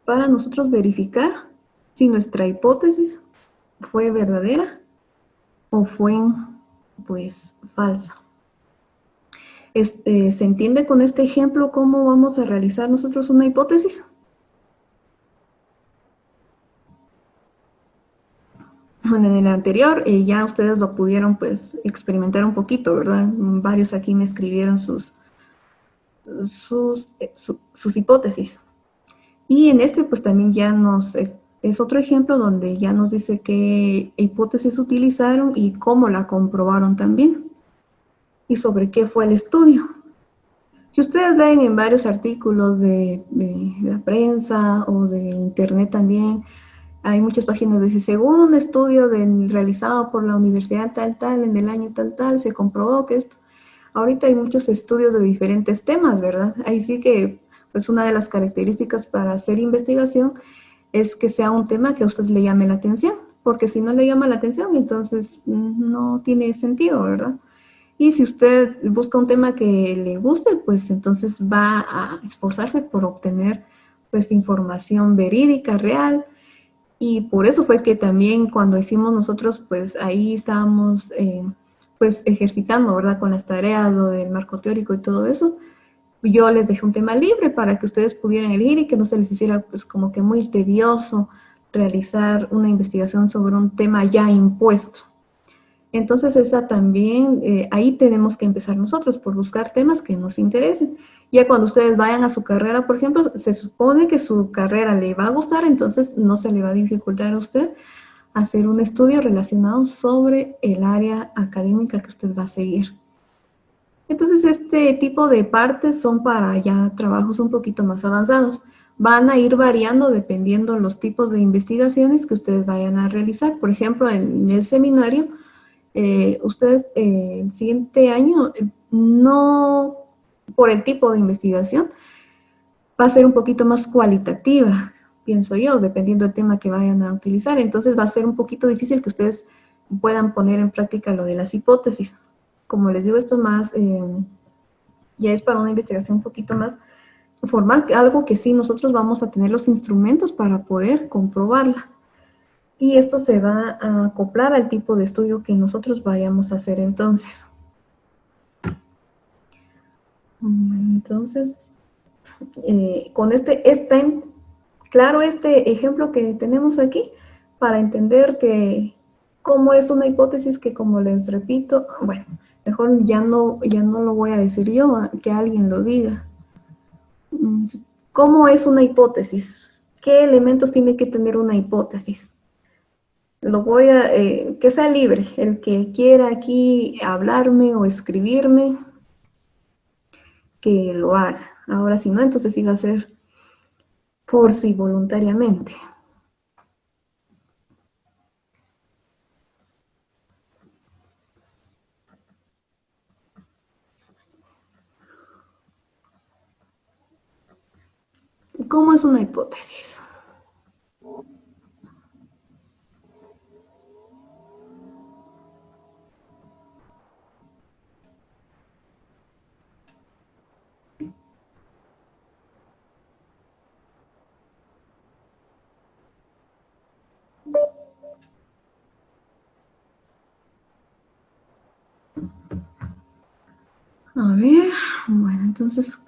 para nosotros verificar si nuestra hipótesis fue verdadera o fue pues falsa. ¿Se entiende con este ejemplo cómo vamos a realizar nosotros una hipótesis? Bueno, en el anterior ya ustedes lo pudieron pues experimentar un poquito, ¿verdad? Varios aquí me escribieron sus hipótesis. Y en este pues también ya es otro ejemplo donde ya nos dice qué hipótesis utilizaron y cómo la comprobaron también. Y sobre qué fue el estudio. Si ustedes leen en varios artículos de la prensa o de internet también, hay muchas páginas que dicen, según un estudio realizado por la universidad tal, en el año tal, se comprobó que esto. Ahorita hay muchos estudios de diferentes temas, ¿verdad? Ahí sí que, pues una de las características para hacer investigación es que sea un tema que a usted le llame la atención, porque si no le llama la atención, entonces no tiene sentido, ¿verdad? Y si usted busca un tema que le guste, pues entonces va a esforzarse por obtener pues información verídica, real. Y por eso fue que también cuando hicimos nosotros, pues ahí estábamos pues ejercitando, ¿verdad? Con las tareas, lo del marco teórico y todo eso. Yo les dejé un tema libre para que ustedes pudieran elegir y que no se les hiciera pues como que muy tedioso realizar una investigación sobre un tema ya impuesto. Entonces esa también, ahí tenemos que empezar nosotros por buscar temas que nos interesen. Ya cuando ustedes vayan a su carrera, por ejemplo, se supone que su carrera le va a gustar, entonces no se le va a dificultar a usted hacer un estudio relacionado sobre el área académica que usted va a seguir. Entonces este tipo de partes son para ya trabajos un poquito más avanzados. Van a ir variando dependiendo los tipos de investigaciones que ustedes vayan a realizar. Por ejemplo, en el seminario, ustedes el siguiente año, no por el tipo de investigación, va a ser un poquito más cualitativa, pienso yo, dependiendo del tema que vayan a utilizar. Entonces va a ser un poquito difícil que ustedes puedan poner en práctica lo de las hipótesis. Como les digo, esto más, ya es para una investigación un poquito más formal, algo que sí nosotros vamos a tener los instrumentos para poder comprobarla. Y esto se va a acoplar al tipo de estudio que nosotros vayamos a hacer entonces. Entonces, con claro este ejemplo que tenemos aquí para entender que cómo es una hipótesis que, como les repito, bueno, mejor ya no lo voy a decir yo, que alguien lo diga. ¿Cómo es una hipótesis? ¿Qué elementos tiene que tener una hipótesis? Lo voy a, que sea libre, el que quiera aquí hablarme o escribirme, que lo haga. Ahora si no, entonces sí va a ser por sí voluntariamente. ¿Cómo es una hipótesis? A ver, bueno, entonces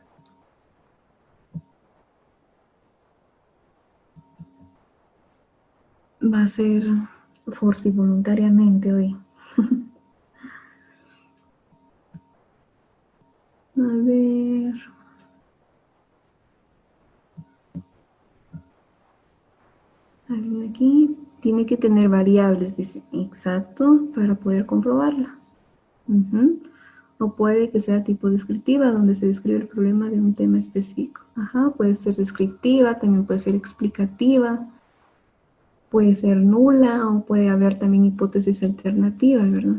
va a ser por si voluntariamente hoy. A ver. Alguien aquí tiene que tener variables, dice. Exacto, para poder comprobarla. O puede que sea tipo descriptiva, donde se describe el problema de un tema específico. Ajá, puede ser descriptiva, también puede ser explicativa, puede ser nula o puede haber también hipótesis alternativas, ¿verdad?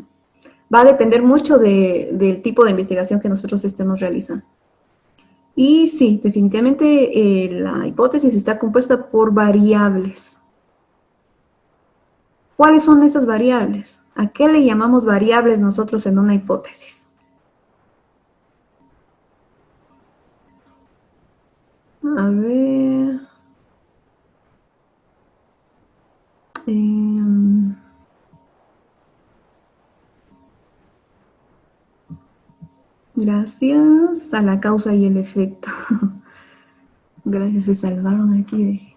Va a depender mucho del tipo de investigación que nosotros estemos realizando. Y sí, definitivamente la hipótesis está compuesta por variables. ¿Cuáles son esas variables? ¿A qué le llamamos variables nosotros en una hipótesis? A ver. Gracias a la causa y el efecto. Gracias, se salvaron aquí.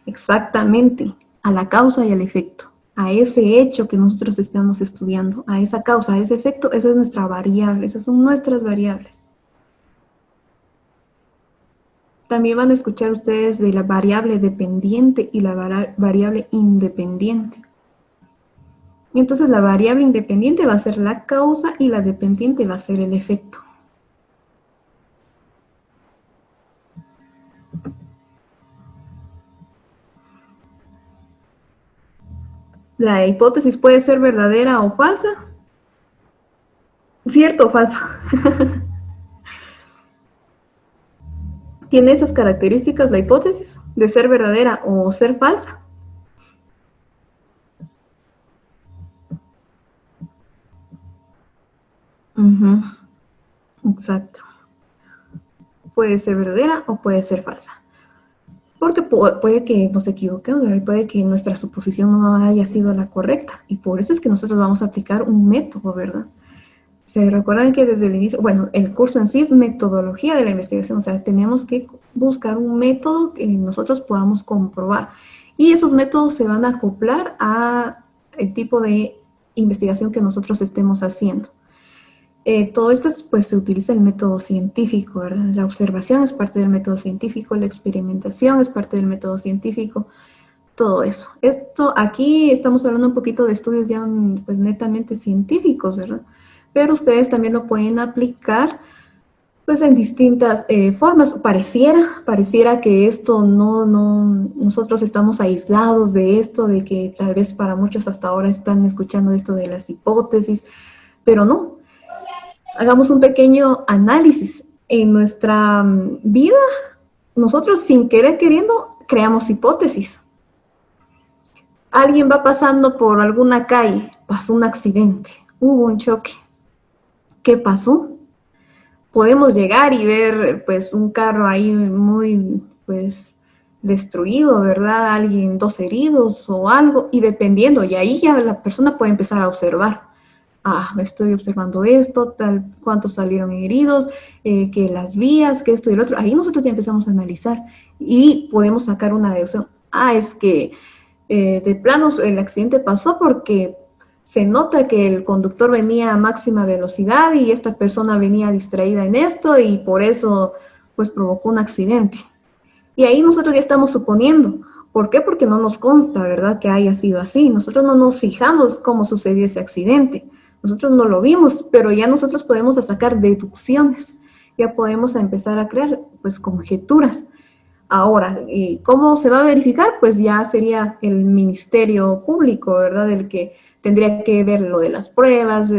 Exactamente, a la causa y al efecto. A ese hecho que nosotros estamos estudiando, a esa causa, a ese efecto, esa es nuestra variable, esas son nuestras variables. También van a escuchar ustedes de la variable dependiente y la variable independiente. Entonces la variable independiente va a ser la causa y la dependiente va a ser el efecto. La hipótesis puede ser verdadera o falsa. ¿Cierto o falso? ¿Tiene esas características la hipótesis de ser verdadera o ser falsa? Exacto. Puede ser verdadera o puede ser falsa. Porque puede que nos equivoquemos, ¿verdad? Puede que nuestra suposición no haya sido la correcta. Y por eso es que nosotros vamos a aplicar un método, ¿verdad? Se recuerdan que desde el inicio, bueno, el curso en sí es metodología de la investigación, o sea, tenemos que buscar un método que nosotros podamos comprobar. Y esos métodos se van a acoplar a el tipo de investigación que nosotros estemos haciendo. Todo esto pues se utiliza el método científico, ¿verdad? La observación es parte del método científico, la experimentación es parte del método científico, todo eso. Esto aquí estamos hablando un poquito de estudios ya pues netamente científicos, ¿verdad? Pero ustedes también lo pueden aplicar pues en distintas formas. Pareciera que esto nosotros estamos aislados de esto, de que tal vez para muchos hasta ahora están escuchando esto de las hipótesis, pero no. Hagamos un pequeño análisis. En nuestra vida, nosotros sin querer queriendo creamos hipótesis. Alguien va pasando por alguna calle, pasó un accidente, hubo un choque. ¿Qué pasó? Podemos llegar y ver pues un carro ahí muy pues destruido, ¿verdad? Alguien, 2 heridos o algo, y dependiendo, y ahí ya la persona puede empezar a observar. Estoy observando esto, tal, cuántos salieron heridos, que las vías, que esto y el otro. Ahí nosotros ya empezamos a analizar y podemos sacar una deducción. Es que de plano el accidente pasó porque se nota que el conductor venía a máxima velocidad y esta persona venía distraída en esto y por eso pues provocó un accidente. Y ahí nosotros ya estamos suponiendo. ¿Por qué? Porque no nos consta, ¿verdad?, que haya sido así. Nosotros no nos fijamos cómo sucedió ese accidente. Nosotros no lo vimos, pero ya nosotros podemos sacar deducciones. Ya podemos empezar a crear, pues, conjeturas. Ahora, ¿cómo se va a verificar? Pues ya sería el Ministerio Público, ¿verdad?, el que tendría que ver lo de las pruebas,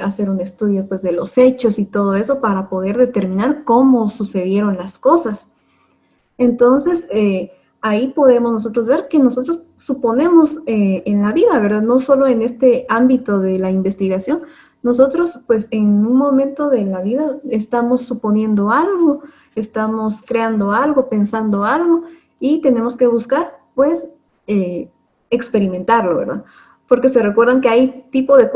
hacer un estudio, pues, de los hechos y todo eso para poder determinar cómo sucedieron las cosas. Entonces, ahí podemos nosotros ver que nosotros suponemos en la vida, ¿verdad? No solo en este ámbito de la investigación, nosotros pues en un momento de la vida estamos suponiendo algo, estamos creando algo, pensando algo y tenemos que buscar pues experimentarlo, ¿verdad? Porque se recuerdan que hay tipo de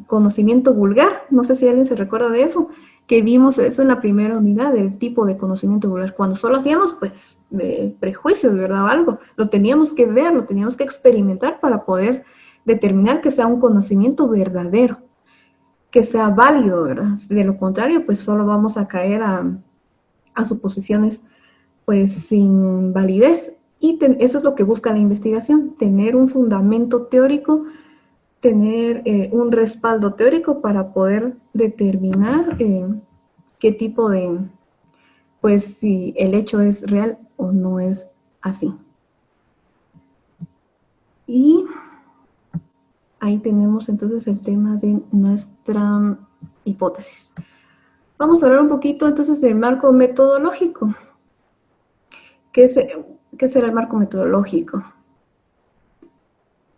conocimiento vulgar, no sé si alguien se recuerda de eso, que vimos eso en la primera unidad, del tipo de conocimiento vulgar. Cuando solo hacíamos, pues, prejuicios, ¿verdad? O algo. Lo teníamos que ver, lo teníamos que experimentar para poder determinar que sea un conocimiento verdadero, que sea válido, ¿verdad? De lo contrario, pues, solo vamos a caer a suposiciones, pues, sin validez. Y eso es lo que busca la investigación, tener un fundamento teórico, tener un respaldo teórico para poder determinar qué tipo de, pues si el hecho es real o no es así. Y ahí tenemos entonces el tema de nuestra hipótesis. Vamos a hablar un poquito entonces del marco metodológico. ¿Qué será el marco metodológico?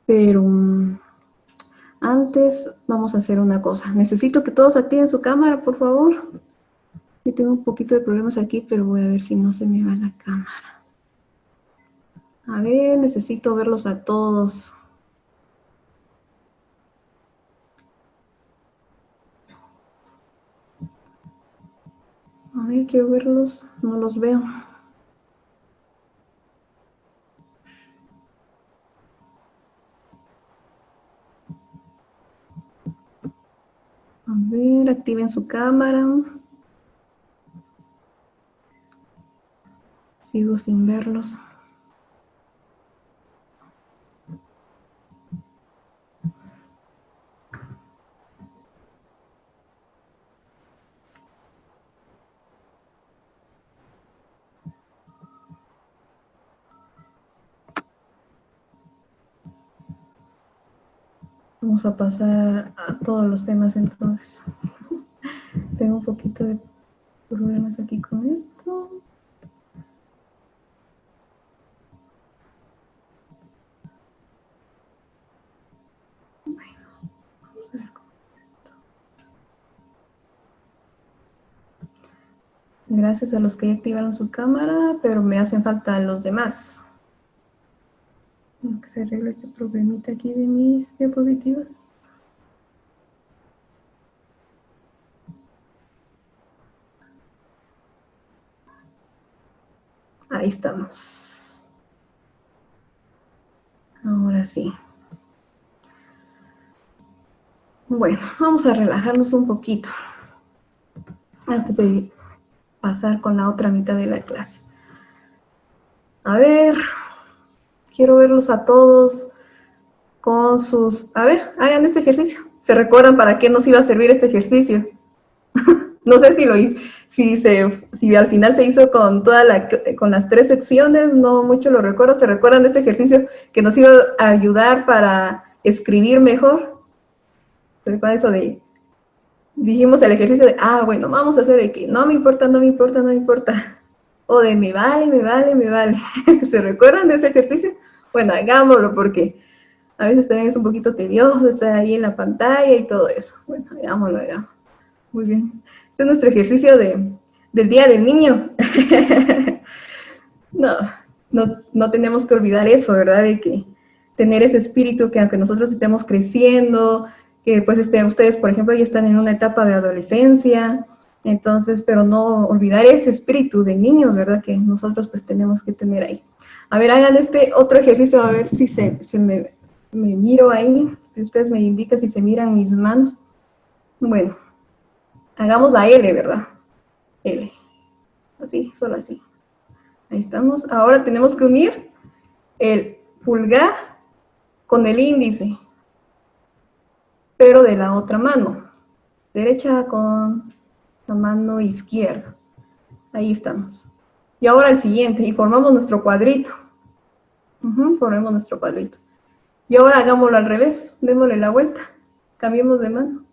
Pero antes vamos a hacer una cosa. Necesito que todos activen su cámara, por favor. Yo tengo un poquito de problemas aquí, pero voy a ver si no se me va la cámara. A ver, necesito verlos a todos. A ver, quiero verlos. No los veo. A ver, activen su cámara. Sigo sin verlos. Vamos a pasar a todos los temas entonces. Tengo un poquito de problemas aquí con esto. Bueno, vamos a ver cómo es esto. Gracias a los que ya activaron su cámara, pero me hacen falta los demás. Tengo que se arregle este problemita aquí de mis diapositivas. Ahí estamos. Ahora sí. Bueno, vamos a relajarnos un poquito antes de pasar con la otra mitad de la clase. A ver, quiero verlos a todos con sus... A ver, hagan este ejercicio. ¿Se recuerdan para qué nos iba a servir este ejercicio? No sé si lo hizo, si al final se hizo con con las 3 secciones, no mucho lo recuerdo. ¿Se recuerdan de este ejercicio que nos iba a ayudar para escribir mejor? ¿Se recuerdan eso de... Dijimos el ejercicio de, bueno, vamos a hacer de que no me importa, no me importa, no me importa. O de me vale, me vale, me vale. ¿Se recuerdan de ese ejercicio? Bueno, hagámoslo porque a veces también es un poquito tedioso estar ahí en la pantalla y todo eso. Bueno, hagámoslo, hagámoslo. Muy bien. Este es nuestro ejercicio del Día del Niño. No tenemos que olvidar eso, ¿verdad? De que tener ese espíritu que aunque nosotros estemos creciendo, que pues ustedes, por ejemplo, ya están en una etapa de adolescencia, entonces, pero no olvidar ese espíritu de niños, ¿verdad? Que nosotros pues tenemos que tener ahí. A ver, hagan este otro ejercicio, a ver si me miro ahí, ustedes me indican si se miran mis manos. Bueno, hagamos la L, ¿verdad? L. Así, solo así. Ahí estamos. Ahora tenemos que unir el pulgar con el índice, pero de la otra mano. Derecha con la mano izquierda. Ahí estamos. Y ahora el siguiente, y formamos nuestro cuadrito. Formemos nuestro cuadrito. Y ahora hagámoslo al revés, démosle la vuelta. Cambiemos de mano.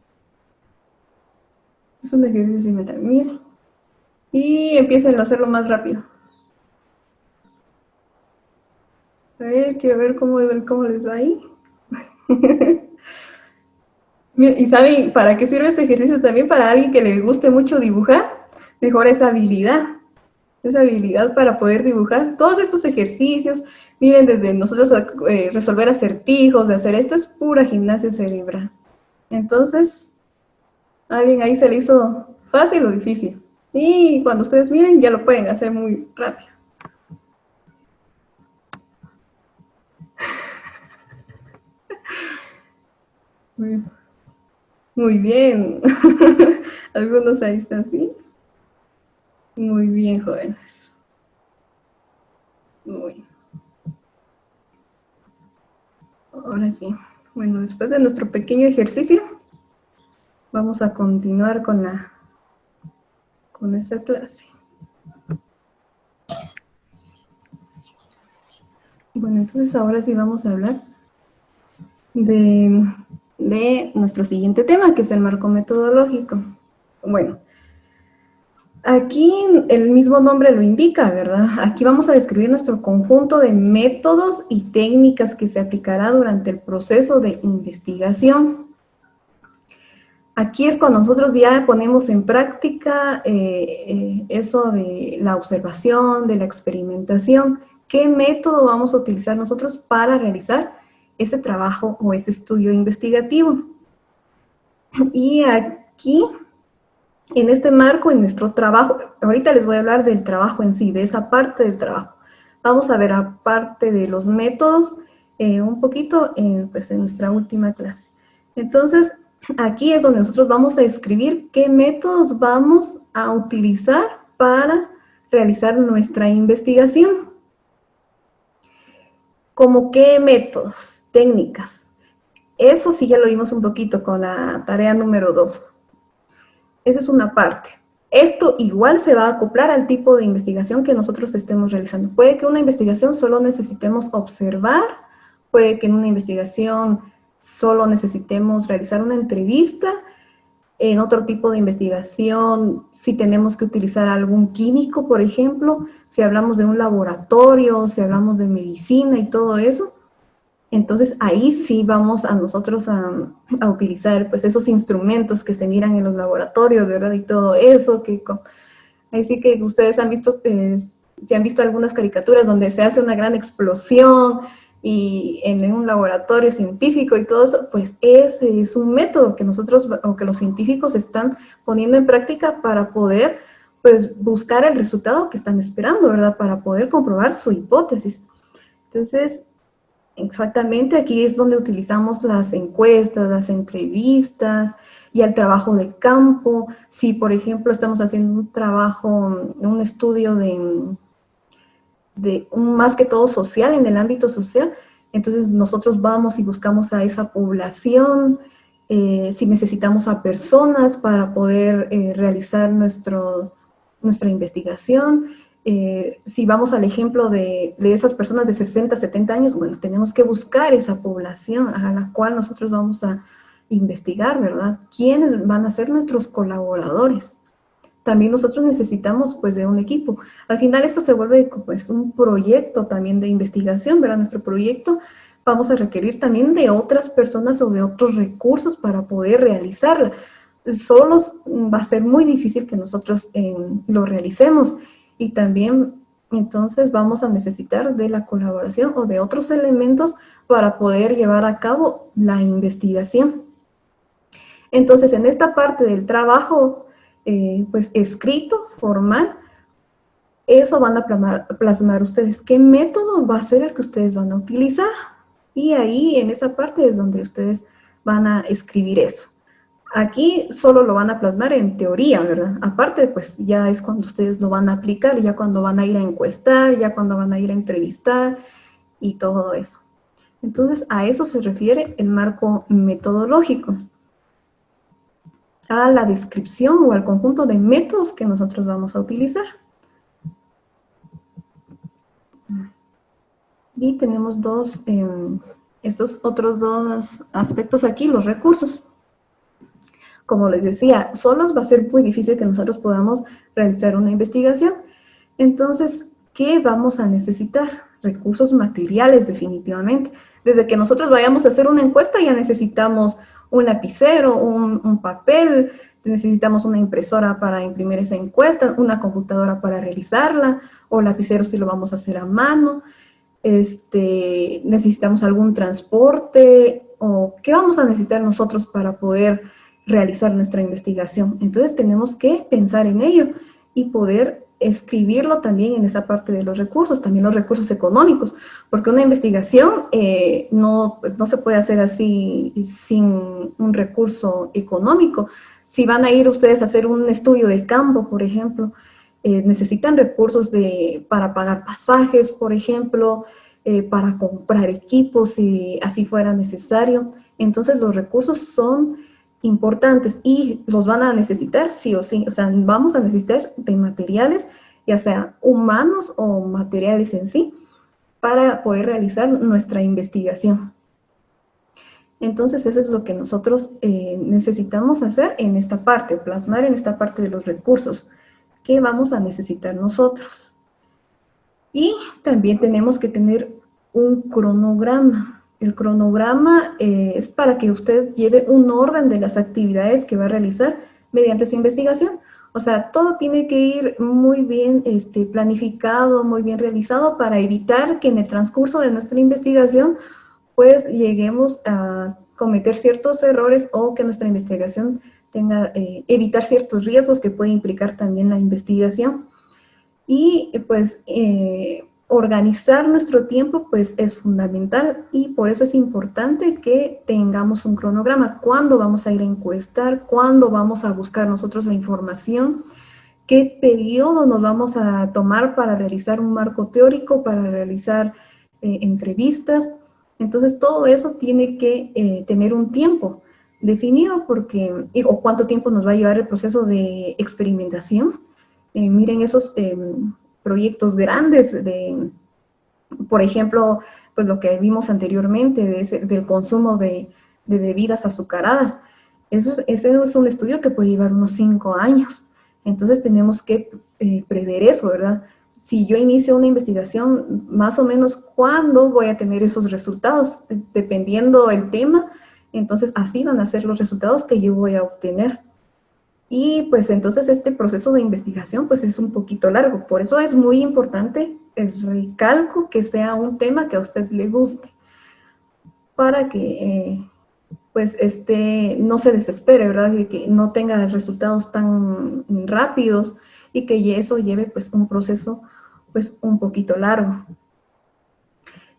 Es un ejercicio similar. Miren. Y empiecen a hacerlo más rápido. A ver, quiero ver cómo les va ahí. ¿Y saben para qué sirve este ejercicio? También para alguien que le guste mucho dibujar, mejora esa habilidad para poder dibujar. Todos estos ejercicios, miren, desde nosotros resolver acertijos, de hacer esto, es pura gimnasia cerebral. Entonces, ¿a alguien ahí se le hizo fácil o difícil? Y cuando ustedes miren, ya lo pueden hacer muy rápido. Muy bien. Algunos ahí están así. Muy bien, jóvenes. Muy bien. Ahora sí. Bueno, después de nuestro pequeño ejercicio, vamos a continuar con esta clase. Bueno, entonces ahora sí vamos a hablar de nuestro siguiente tema, que es el marco metodológico. Bueno, aquí el mismo nombre lo indica, ¿verdad? Aquí vamos a describir nuestro conjunto de métodos y técnicas que se aplicará durante el proceso de investigación. Aquí es cuando nosotros ya ponemos en práctica eso de la observación, de la experimentación. ¿Qué método vamos a utilizar nosotros para realizar ese trabajo o ese estudio investigativo? Y aquí, en este marco, en nuestro trabajo, ahorita les voy a hablar del trabajo en sí, de esa parte del trabajo. Vamos a ver, aparte de los métodos, un poquito pues en nuestra última clase. Entonces, aquí es donde nosotros vamos a escribir qué métodos vamos a utilizar para realizar nuestra investigación. ¿Cómo qué métodos? Técnicas. Eso sí ya lo vimos un poquito con la tarea número 2. Esa es una parte. Esto igual se va a acoplar al tipo de investigación que nosotros estemos realizando. Puede que una investigación solo necesitemos observar, puede que en una investigación solo necesitemos realizar una entrevista, en otro tipo de investigación, si tenemos que utilizar algún químico, por ejemplo, si hablamos de un laboratorio, si hablamos de medicina y todo eso, entonces ahí sí vamos a nosotros a utilizar pues esos instrumentos que se miran en los laboratorios, ¿verdad? Y todo eso, ahí sí que ustedes han visto, si han visto algunas caricaturas donde se hace una gran explosión y en un laboratorio científico y todo eso, pues ese es un método que nosotros, o que los científicos están poniendo en práctica para poder pues buscar el resultado que están esperando, ¿verdad? Para poder comprobar su hipótesis. Entonces, exactamente, aquí es donde utilizamos las encuestas, las entrevistas y el trabajo de campo. Si, por ejemplo, estamos haciendo un trabajo, un estudio más que todo social, en el ámbito social, entonces nosotros vamos y buscamos a esa población, si necesitamos a personas para poder realizar nuestra investigación. Si vamos al ejemplo de esas personas de 60, 70 años, bueno, tenemos que buscar esa población a la cual nosotros vamos a investigar, ¿verdad? ¿Quiénes van a ser nuestros colaboradores? También nosotros necesitamos, pues, de un equipo. Al final esto se vuelve, pues, un proyecto también de investigación, ¿verdad? Nuestro proyecto vamos a requerir también de otras personas o de otros recursos para poder realizarla. Solos va a ser muy difícil que nosotros lo realicemos. Y también, entonces, vamos a necesitar de la colaboración o de otros elementos para poder llevar a cabo la investigación. Entonces, en esta parte del trabajo, pues, escrito, formal, eso van a plasmar ustedes. ¿Qué método va a ser el que ustedes van a utilizar? Y ahí, en esa parte, es donde ustedes van a escribir eso. Aquí solo lo van a plasmar en teoría, ¿verdad? Aparte, pues ya es cuando ustedes lo van a aplicar, ya cuando van a ir a encuestar, ya cuando van a ir a entrevistar y todo eso. Entonces, a eso se refiere el marco metodológico, a la descripción o al conjunto de métodos que nosotros vamos a utilizar. Y tenemos estos otros dos aspectos aquí, los recursos. Como les decía, solos va a ser muy difícil que nosotros podamos realizar una investigación. Entonces, ¿qué vamos a necesitar? Recursos materiales, definitivamente. Desde que nosotros vayamos a hacer una encuesta, ya necesitamos un lapicero, un papel, necesitamos una impresora para imprimir esa encuesta, una computadora para realizarla, o lapicero si lo vamos a hacer a mano. Necesitamos algún transporte, o ¿qué vamos a necesitar nosotros para poder realizar nuestra investigación? Entonces tenemos que pensar en ello y poder escribirlo también en esa parte de los recursos, también los recursos económicos, porque una investigación no se puede hacer así sin un recurso económico. Si van a ir ustedes a hacer un estudio de campo, por ejemplo, necesitan recursos para pagar pasajes, por ejemplo, para comprar equipos si así fuera necesario. Entonces los recursos son importantes y los van a necesitar sí o sí. O sea, vamos a necesitar de materiales, ya sea humanos o materiales en sí, para poder realizar nuestra investigación. Entonces eso es lo que nosotros necesitamos hacer en esta parte, plasmar en esta parte de los recursos que vamos a necesitar nosotros. Y también tenemos que tener un cronograma. El cronograma es para que usted lleve un orden de las actividades que va a realizar mediante su investigación. O sea, todo tiene que ir muy bien planificado, muy bien realizado para evitar que en el transcurso de nuestra investigación pues lleguemos a cometer ciertos errores o que nuestra investigación tenga, evitar ciertos riesgos que puede implicar también la investigación. Y pues organizar nuestro tiempo pues es fundamental y por eso es importante que tengamos un cronograma. ¿Cuándo vamos a ir a encuestar? ¿Cuándo vamos a buscar nosotros la información? ¿Qué periodo nos vamos a tomar para realizar un marco teórico, para realizar entrevistas? Entonces todo eso tiene que tener un tiempo definido porque, o cuánto tiempo nos va a llevar el proceso de experimentación. Miren esos proyectos grandes por ejemplo, pues lo que vimos anteriormente del consumo de bebidas azucaradas. Ese es un estudio que puede llevar unos 5 años. Entonces tenemos que prever eso, ¿verdad? Si yo inicio una investigación, más o menos cuándo voy a tener esos resultados, dependiendo del tema, entonces así van a ser los resultados que yo voy a obtener. Y pues entonces este proceso de investigación pues es un poquito largo, por eso es muy importante el recalco que sea un tema que a usted le guste, para que pues no se desespere, ¿verdad? Y que no tenga resultados tan rápidos y que eso lleve pues un proceso pues un poquito largo.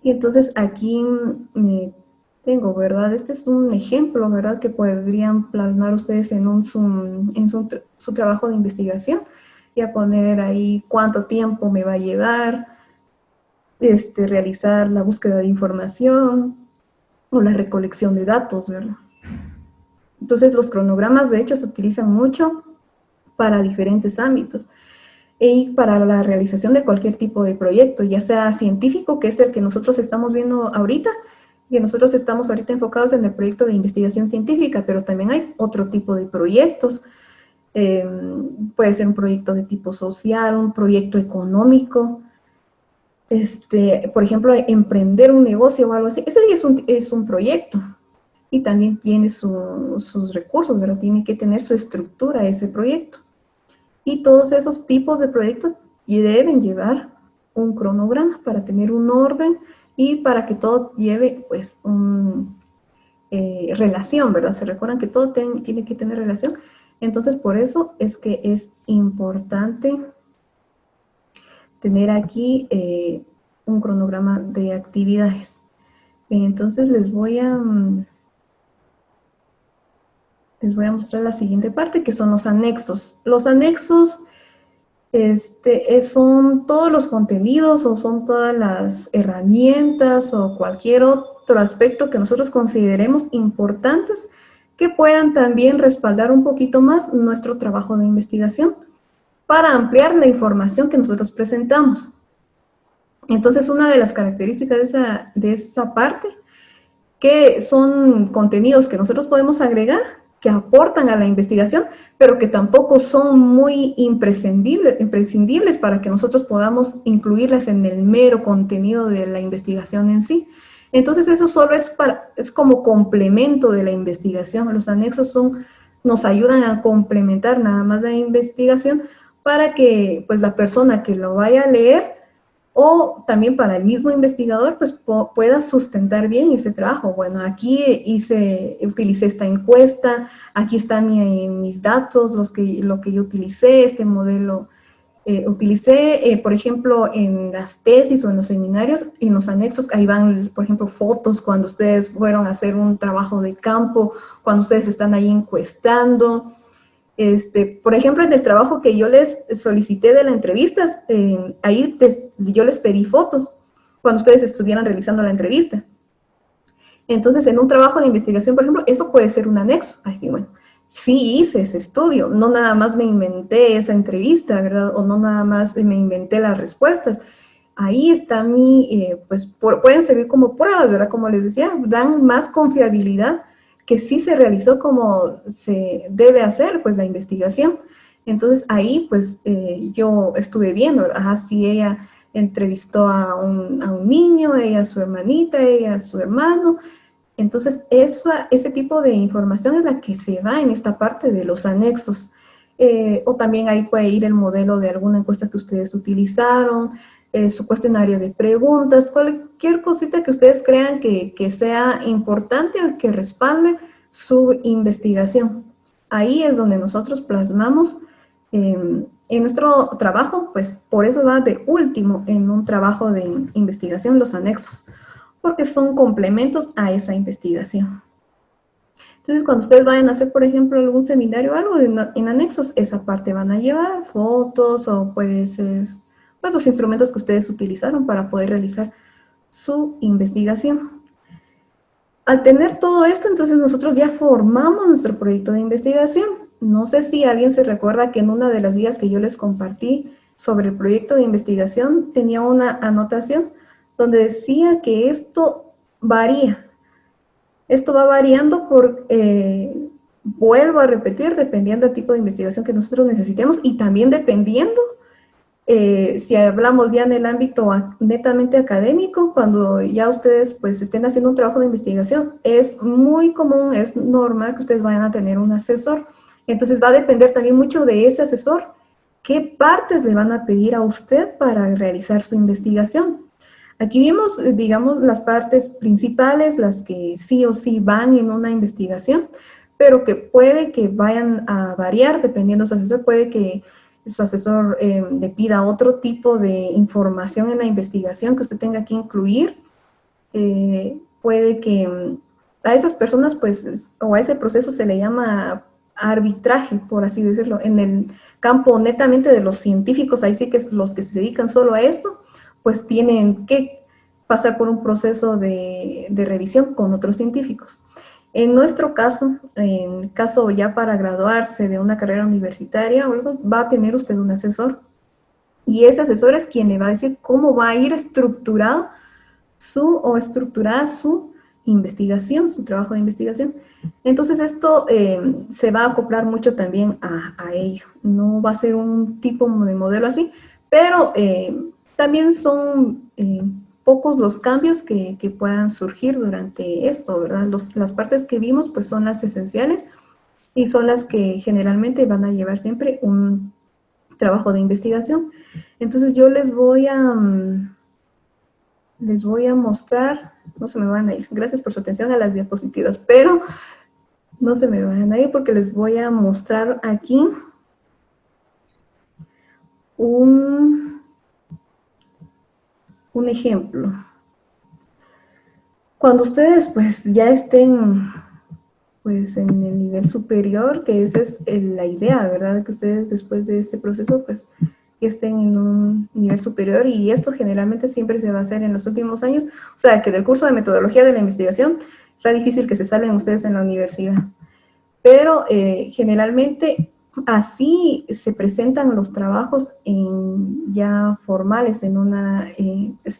Y entonces aquí tengo, ¿verdad? Este es un ejemplo, ¿verdad? Que podrían plasmar ustedes en su trabajo de investigación y a poner ahí cuánto tiempo me va a llevar realizar la búsqueda de información o la recolección de datos, ¿verdad? Entonces los cronogramas de hecho se utilizan mucho para diferentes ámbitos y para la realización de cualquier tipo de proyecto, ya sea científico, que es el que nosotros estamos viendo ahorita, que nosotros estamos ahorita enfocados en el proyecto de investigación científica, pero también hay otro tipo de proyectos. Puede ser un proyecto de tipo social, un proyecto económico, por ejemplo, emprender un negocio o algo así. Ese es un proyecto y también tiene sus recursos, ¿verdad? Tiene que tener su estructura ese proyecto. Y todos esos tipos de proyectos deben llevar un cronograma para tener un orden y para que todo lleve, pues, relación, ¿verdad? Se recuerdan que todo tiene que tener relación. Entonces, por eso es que es importante tener aquí un cronograma de actividades. Entonces, les voy a mostrar la siguiente parte, que son los anexos. Los anexos son todos los contenidos o son todas las herramientas o cualquier otro aspecto que nosotros consideremos importantes que puedan también respaldar un poquito más nuestro trabajo de investigación para ampliar la información que nosotros presentamos. Entonces, una de las características de esa parte, que son contenidos que nosotros podemos agregar, que aportan a la investigación, pero que tampoco son muy imprescindibles para que nosotros podamos incluirlas en el mero contenido de la investigación en sí. Entonces eso solo es como complemento de la investigación. Los anexos nos ayudan a complementar nada más la investigación para que pues la persona que lo vaya a leer o también para el mismo investigador, pues pueda sustentar bien ese trabajo. Bueno, aquí utilicé esta encuesta, aquí están mis datos, lo que yo utilicé, este modelo. Utilicé, por ejemplo, en las tesis o en los seminarios, en los anexos, ahí van, por ejemplo, fotos cuando ustedes fueron a hacer un trabajo de campo, cuando ustedes están ahí encuestando. Por ejemplo, en el trabajo que yo les solicité de las entrevistas, ahí yo les pedí fotos. cuando ustedes estuvieran realizando la entrevista. Entonces, en un trabajo de investigación, por ejemplo, eso puede ser un anexo. Así, bueno, sí hice ese estudio, no nada más me inventé esa entrevista, ¿verdad? O no nada más me inventé las respuestas. Ahí está pues pueden servir como pruebas, ¿verdad? Como les decía, dan más confiabilidad que sí se realizó como se debe hacer, pues la investigación. Entonces ahí, pues yo estuve viendo, ¿verdad? Si ella entrevistó a un niño, ella a su hermanita, ella a su hermano. Entonces, ese tipo de información es la que se da en esta parte de los anexos. O también ahí puede ir el modelo de alguna encuesta que ustedes utilizaron, su cuestionario de preguntas, cualquier cosita que ustedes crean que sea importante o que respalde su investigación. Ahí es donde nosotros plasmamos en nuestro trabajo, pues por eso va de último en un trabajo de investigación los anexos, porque son complementos a esa investigación. Entonces, cuando ustedes vayan a hacer, por ejemplo, algún seminario o algo en anexos, esa parte van a llevar fotos o puede ser pues, los instrumentos que ustedes utilizaron para poder realizar su investigación. Al tener todo esto, entonces nosotros ya formamos nuestro proyecto de investigación. No sé si alguien se recuerda que en una de las guías que yo les compartí sobre el proyecto de investigación tenía una anotación donde decía que esto varía. Esto va variando vuelvo a repetir, dependiendo del tipo de investigación que nosotros necesitemos y también dependiendo si hablamos ya en el ámbito netamente académico, cuando ya ustedes pues estén haciendo un trabajo de investigación, es muy común, es normal que ustedes vayan a tener un asesor. Entonces va a depender también mucho de ese asesor, qué partes le van a pedir a usted para realizar su investigación. Aquí vimos, digamos, las partes principales, las que sí o sí van en una investigación, pero que puede que vayan a variar dependiendo de su asesor, puede que su asesor le pida otro tipo de información en la investigación que usted tenga que incluir. Puede que a esas personas, pues, o a ese proceso se le llama arbitraje, por así decirlo. En el campo netamente de los científicos, ahí sí que es los que se dedican solo a esto, pues tienen que pasar por un proceso de revisión con otros científicos. En nuestro caso, en caso ya para graduarse de una carrera universitaria, va a tener usted un asesor. Y ese asesor es quien le va a decir cómo va a ir estructurado estructurada su investigación, su trabajo de investigación. Entonces esto se va a acoplar mucho también a ello. No va a ser un tipo de modelo así, pero también son pocos los cambios que puedan surgir durante esto, ¿verdad? Las partes que vimos pues son las esenciales y son las que generalmente van a llevar siempre un trabajo de investigación. Entonces yo les voy a mostrar, no se me van a ir, gracias por su atención a las diapositivas, pero no se me van a ir porque les voy a mostrar aquí un ejemplo. Cuando ustedes pues ya estén pues en el nivel superior, que esa es la idea, ¿verdad? Que ustedes después de este proceso pues estén en un nivel superior y esto generalmente siempre se va a hacer en los últimos años, o sea que del curso de metodología de la investigación está difícil que se salgan ustedes en la universidad, pero generalmente así se presentan los trabajos ya formales en una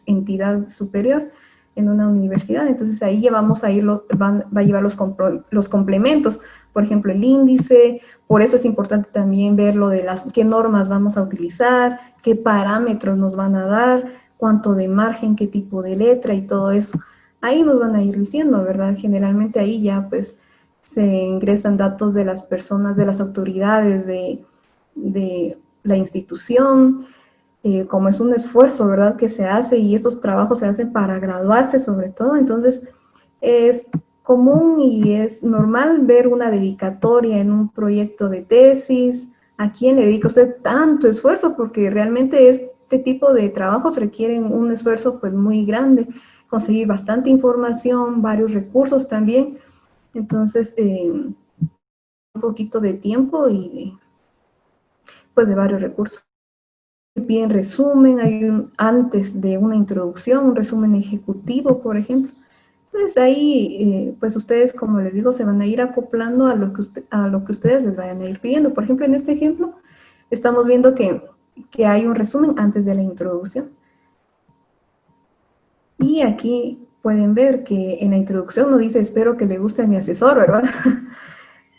entidad superior, en una universidad. Entonces ahí ya vamos a ir, va a llevar los complementos, por ejemplo el índice. Por eso es importante también ver lo de qué normas vamos a utilizar, qué parámetros nos van a dar, cuánto de margen, qué tipo de letra y todo eso. Ahí nos van a ir diciendo, ¿verdad? Generalmente ahí ya pues se ingresan datos de las personas, de las autoridades de la institución, como es un esfuerzo, ¿verdad?, que se hace y estos trabajos se hacen para graduarse sobre todo, entonces es común y es normal ver una dedicatoria en un proyecto de tesis, a quién le dedica usted tanto esfuerzo, porque realmente este tipo de trabajos requieren un esfuerzo pues muy grande, conseguir bastante información, varios recursos también, entonces un poquito de tiempo y pues de varios recursos. piden resumen, antes de una introducción, un resumen ejecutivo, por ejemplo. Entonces ahí, pues ustedes, como les digo, se van a ir acoplando a lo que ustedes les vayan a ir pidiendo. Por ejemplo, en este ejemplo, estamos viendo que hay un resumen antes de la introducción. Y aquí pueden ver que en la introducción nos dice, espero que le guste a mi asesor, ¿verdad?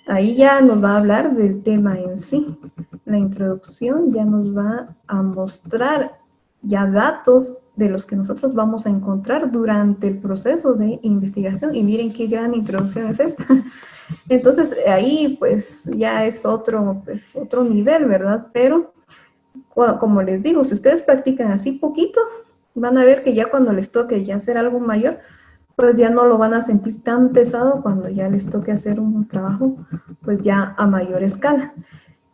Ahí ya nos va a hablar del tema en sí. La introducción ya nos va a mostrar ya datos de los que nosotros vamos a encontrar durante el proceso de investigación. Y miren qué gran introducción es esta. Entonces ahí pues ya es otro nivel, ¿verdad? Pero como les digo, si ustedes practican así poquito, van a ver que ya cuando les toque ya hacer algo mayor, pues ya no lo van a sentir tan pesado cuando ya les toque hacer un trabajo, pues ya a mayor escala.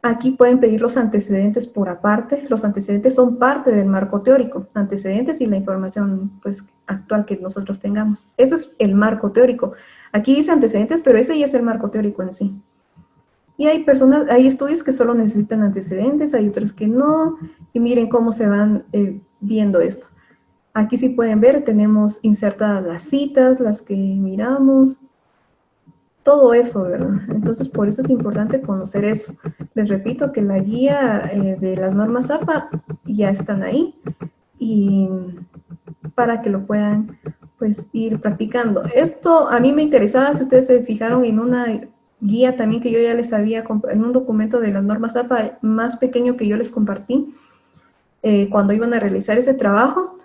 Aquí pueden pedir los antecedentes por aparte. Los antecedentes son parte del marco teórico, antecedentes y la información pues actual que nosotros tengamos. Eso es el marco teórico. Aquí dice antecedentes, pero ese ya es el marco teórico en sí. Y hay estudios que solo necesitan antecedentes, hay otros que no, y miren cómo se van viendo esto. Aquí sí pueden ver, tenemos insertadas las citas, las que miramos, todo eso, ¿verdad? Entonces, por eso es importante conocer eso. Les repito que la guía de las normas APA ya están ahí, y para que lo puedan, pues, ir practicando. Esto a mí me interesaba, si ustedes se fijaron en una guía también que yo ya les había, en un documento de las normas APA más pequeño que yo les compartí, cuando iban a realizar ese trabajo,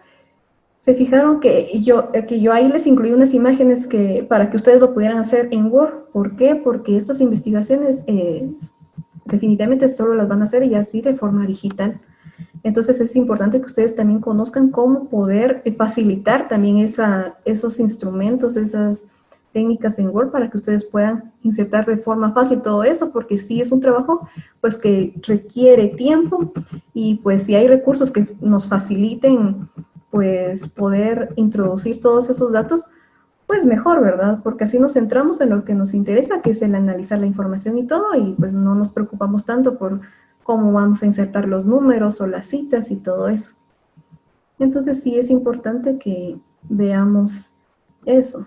se fijaron que yo ahí les incluí unas imágenes para que ustedes lo pudieran hacer en Word. ¿Por qué? Porque estas investigaciones definitivamente solo las van a hacer y así de forma digital. Entonces es importante que ustedes también conozcan cómo poder facilitar también esos instrumentos, esas técnicas en Word para que ustedes puedan insertar de forma fácil todo eso, porque sí es un trabajo pues que requiere tiempo, y pues si hay recursos que nos faciliten pues poder introducir todos esos datos, pues mejor, ¿verdad? Porque así nos centramos en lo que nos interesa, que es el analizar la información y todo, y pues no nos preocupamos tanto por cómo vamos a insertar los números o las citas y todo eso. Entonces sí es importante que veamos eso.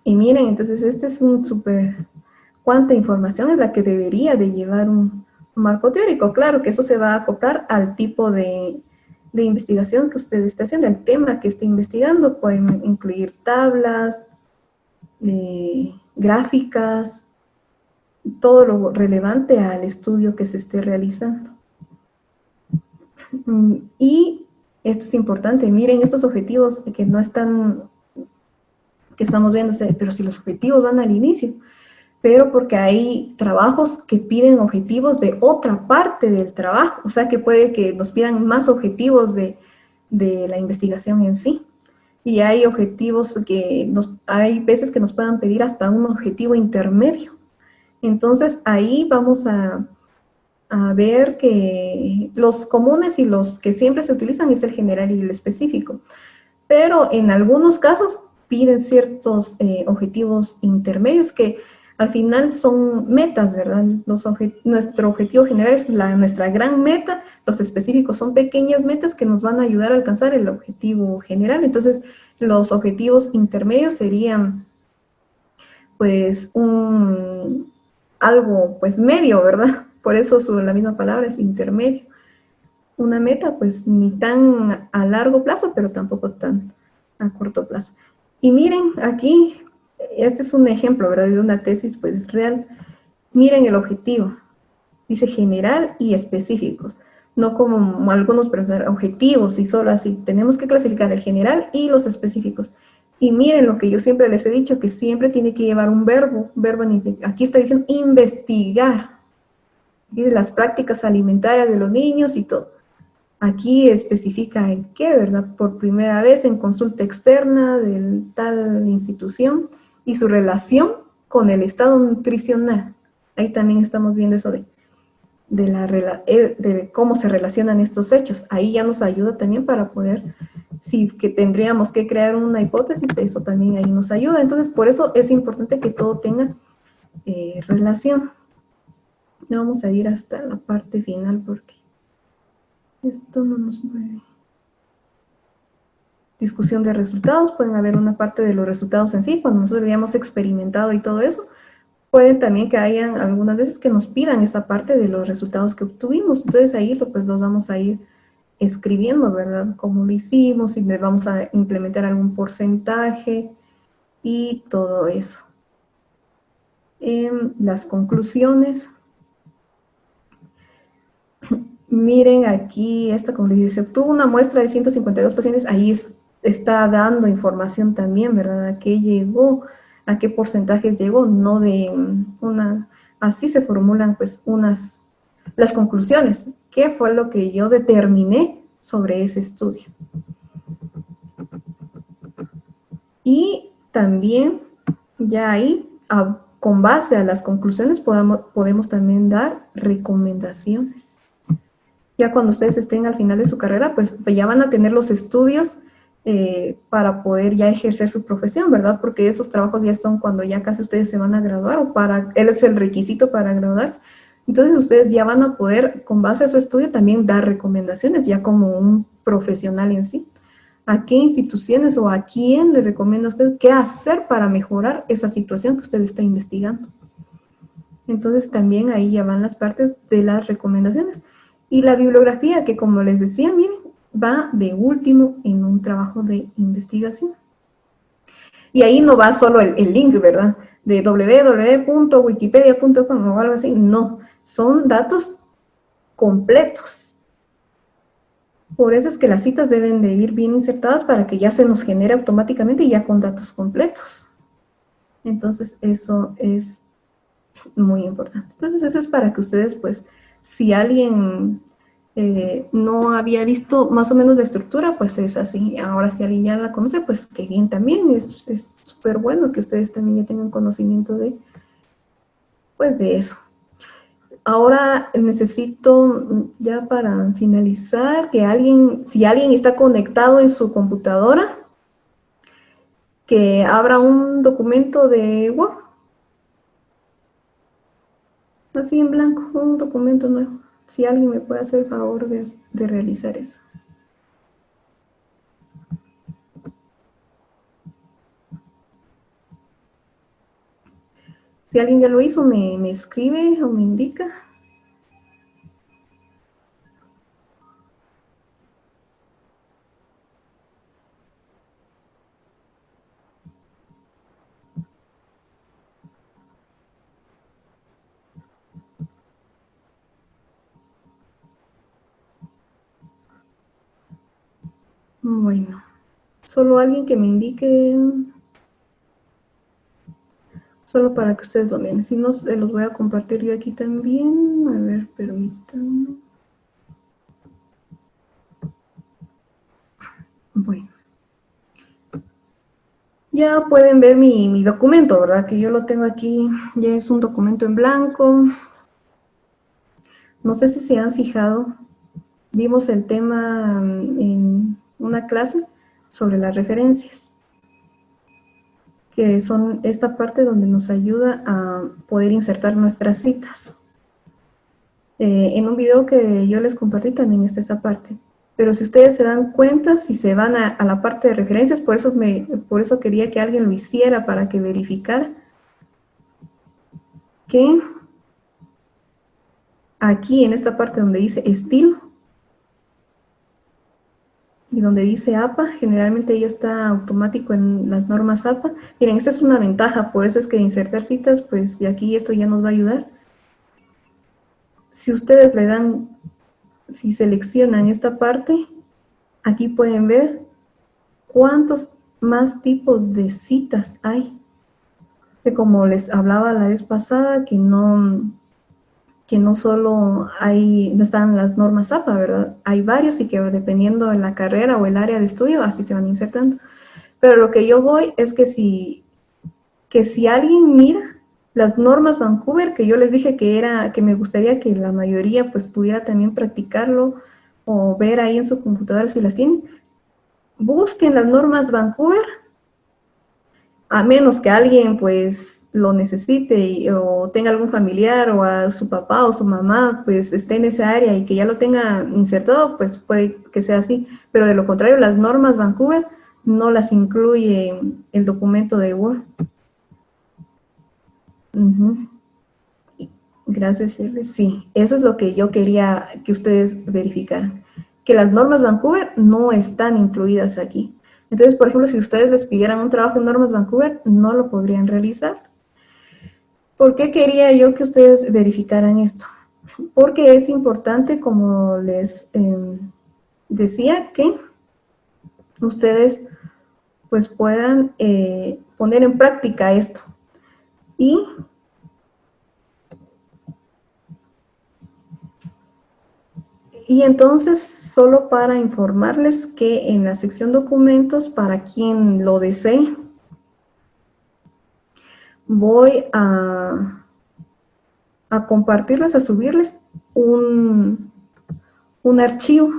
Y miren, entonces este es un súper... ¿Cuánta información es la que debería de llevar un marco teórico? Claro que eso se va a acoplar al tipo de investigación que usted esté haciendo, el tema que esté investigando. Pueden incluir tablas, gráficas, todo lo relevante al estudio que se esté realizando. Y esto es importante, miren estos objetivos que no están, que estamos viendo, pero si los objetivos van al inicio, pero porque hay trabajos que piden objetivos de otra parte del trabajo, o sea que puede que nos pidan más objetivos de la investigación en sí. Y hay objetivos hay veces que nos puedan pedir hasta un objetivo intermedio. Entonces ahí vamos a ver que los comunes y los que siempre se utilizan es el general y el específico. Pero en algunos casos piden ciertos objetivos intermedios que al final son metas, ¿verdad? Nuestro objetivo general es nuestra gran meta, los específicos son pequeñas metas que nos van a ayudar a alcanzar el objetivo general. Entonces, los objetivos intermedios serían, pues, algo, pues, medio, ¿verdad? Por eso la misma palabra es intermedio. Una meta, pues, ni tan a largo plazo, pero tampoco tan a corto plazo. Y miren, aquí, este es un ejemplo, ¿verdad? De una tesis, pues, real. Miren el objetivo. Dice general y específicos. No como algunos profesores, objetivos y solo así. Tenemos que clasificar el general y los específicos. Y miren lo que yo siempre les he dicho, que siempre tiene que llevar un verbo. Aquí está diciendo investigar. Dice las prácticas alimentarias de los niños y todo. Aquí especifica en qué, ¿verdad? Por primera vez en consulta externa de tal institución y su relación con el estado nutricional. Ahí también estamos viendo eso de cómo se relacionan estos hechos. Ahí ya nos ayuda también para poder, si que tendríamos que crear una hipótesis, eso también ahí nos ayuda. Entonces, por eso es importante que todo tenga relación. No vamos a ir hasta la parte final porque Esto no nos mueve. Discusión de resultados, pueden haber una parte de los resultados en sí, cuando nosotros ya hemos experimentado y todo eso. Pueden también que hayan algunas veces que nos pidan esa parte de los resultados que obtuvimos. Entonces ahí pues los vamos a ir escribiendo, ¿verdad? Cómo lo hicimos, si le vamos a implementar algún porcentaje y todo eso. Las conclusiones. Miren aquí, esta como les dice, se obtuvo una muestra de 152 pacientes, ahí está dando información también, ¿verdad? A qué llegó, a qué porcentajes llegó, no de una, así se formulan pues las conclusiones, qué fue lo que yo determiné sobre ese estudio. Y también ya ahí, con base a las conclusiones, podemos también dar recomendaciones. Ya cuando ustedes estén al final de su carrera, pues ya van a tener los estudios para poder ya ejercer su profesión, ¿verdad? Porque esos trabajos ya son cuando ya casi ustedes se van a graduar o él es el requisito para graduarse. Entonces ustedes ya van a poder, con base a su estudio, también dar recomendaciones ya como un profesional en sí. ¿A qué instituciones o a quién le recomienda a usted qué hacer para mejorar esa situación que usted está investigando? Entonces también ahí ya van las partes de las recomendaciones. Y la bibliografía, que como les decía, miren, va de último en un trabajo de investigación. Y ahí no va solo el link, ¿verdad? De www.wikipedia.com o algo así. No, son datos completos. Por eso es que las citas deben de ir bien insertadas para que ya se nos genere automáticamente y ya con datos completos. Entonces, eso es muy importante. Entonces, eso es para que ustedes, pues, si alguien no había visto más o menos la estructura, pues es así. Ahora, si alguien ya la conoce, pues qué bien también. Es súper bueno que ustedes también ya tengan conocimiento pues, de eso. Ahora necesito, ya para finalizar, que si alguien está conectado en su computadora, que abra un documento de Word, así en blanco, un documento nuevo. Si alguien me puede hacer el favor de realizar eso. Si alguien ya lo hizo, me escribe o me indica. Bueno, solo alguien que me indique, solo para que ustedes lo vean. Si no, se los voy a compartir yo aquí también. A ver, permítanme. Bueno. Ya pueden ver mi documento, ¿verdad? Que yo lo tengo aquí, ya es un documento en blanco. No sé si se han fijado, vimos el tema en una clase sobre las referencias, que son esta parte donde nos ayuda a poder insertar nuestras citas. En un video que yo les compartí también está esa parte. Pero si ustedes se dan cuenta, si se van a la parte de referencias, por eso quería que alguien lo hiciera para que verificara que aquí en esta parte donde dice estilo y donde dice APA, generalmente ya está automático en las normas APA. Miren, esta es una ventaja, por eso es que insertar citas, pues de aquí esto ya nos va a ayudar. Si ustedes le dan, si seleccionan esta parte, aquí pueden ver cuántos más tipos de citas hay. Que como les hablaba la vez pasada, que no solo no están las normas APA, ¿verdad? Hay varios y que dependiendo de la carrera o el área de estudio, así se van insertando. Pero lo que yo voy es que si alguien mira las normas Vancouver, que yo les dije que me gustaría que la mayoría pues pudiera también practicarlo o ver ahí en su computadora si las tienen, busquen las normas Vancouver, a menos que alguien pues lo necesite o tenga algún familiar o a su papá o su mamá, pues esté en esa área y que ya lo tenga insertado, pues puede que sea así. Pero de lo contrario, las normas Vancouver no las incluye en el documento de Word. Gracias, Shirley. Sí, eso es lo que yo quería que ustedes verificaran, que las normas Vancouver no están incluidas aquí. Entonces, por ejemplo, si ustedes les pidieran un trabajo en normas Vancouver, no lo podrían realizar. ¿Por qué quería yo que ustedes verificaran esto? Porque es importante, como les decía, que ustedes pues puedan poner en práctica esto. Y entonces, solo para informarles que en la sección documentos, para quien lo desee, voy a compartirles, a subirles un archivo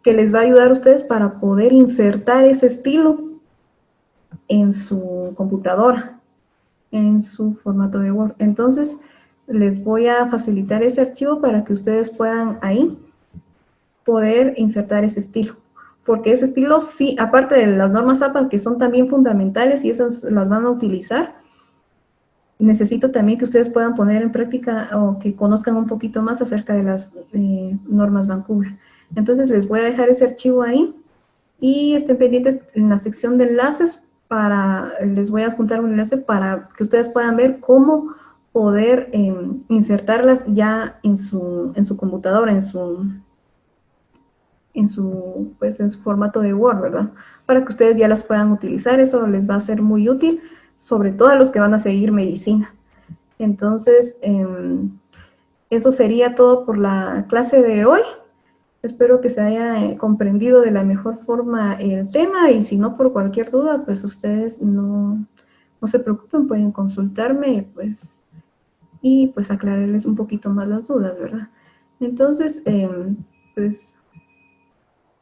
que les va a ayudar a ustedes para poder insertar ese estilo en su computadora, en su formato de Word. Entonces, les voy a facilitar ese archivo para que ustedes puedan ahí poder insertar ese estilo. Porque ese estilo, sí, aparte de las normas APA, que son también fundamentales y esas las van a utilizar, necesito también que ustedes puedan poner en práctica o que conozcan un poquito más acerca de las normas Vancouver. Entonces les voy a dejar ese archivo ahí y estén pendientes en la sección de enlaces les voy a adjuntar un enlace para que ustedes puedan ver cómo poder insertarlas ya en su computadora, en su formato de Word, ¿verdad? Para que ustedes ya las puedan utilizar. Eso les va a ser muy útil, sobre todo a los que van a seguir medicina. Entonces, eso sería todo por la clase de hoy. Espero que se haya comprendido de la mejor forma el tema y si no, por cualquier duda, pues ustedes no se preocupen, pueden consultarme y pues aclararles un poquito más las dudas, ¿verdad? Entonces, pues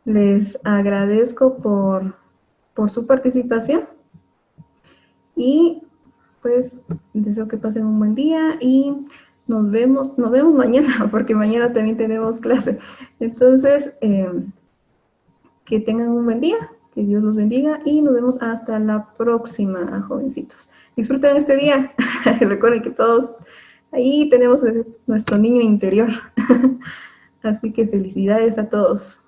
les agradezco por su participación y pues deseo que pasen un buen día y nos vemos mañana, porque mañana también tenemos clase. Entonces, que tengan un buen día, que Dios los bendiga y nos vemos hasta la próxima, jovencitos. Disfruten este día. Recuerden que todos ahí tenemos nuestro niño interior. Así que felicidades a todos.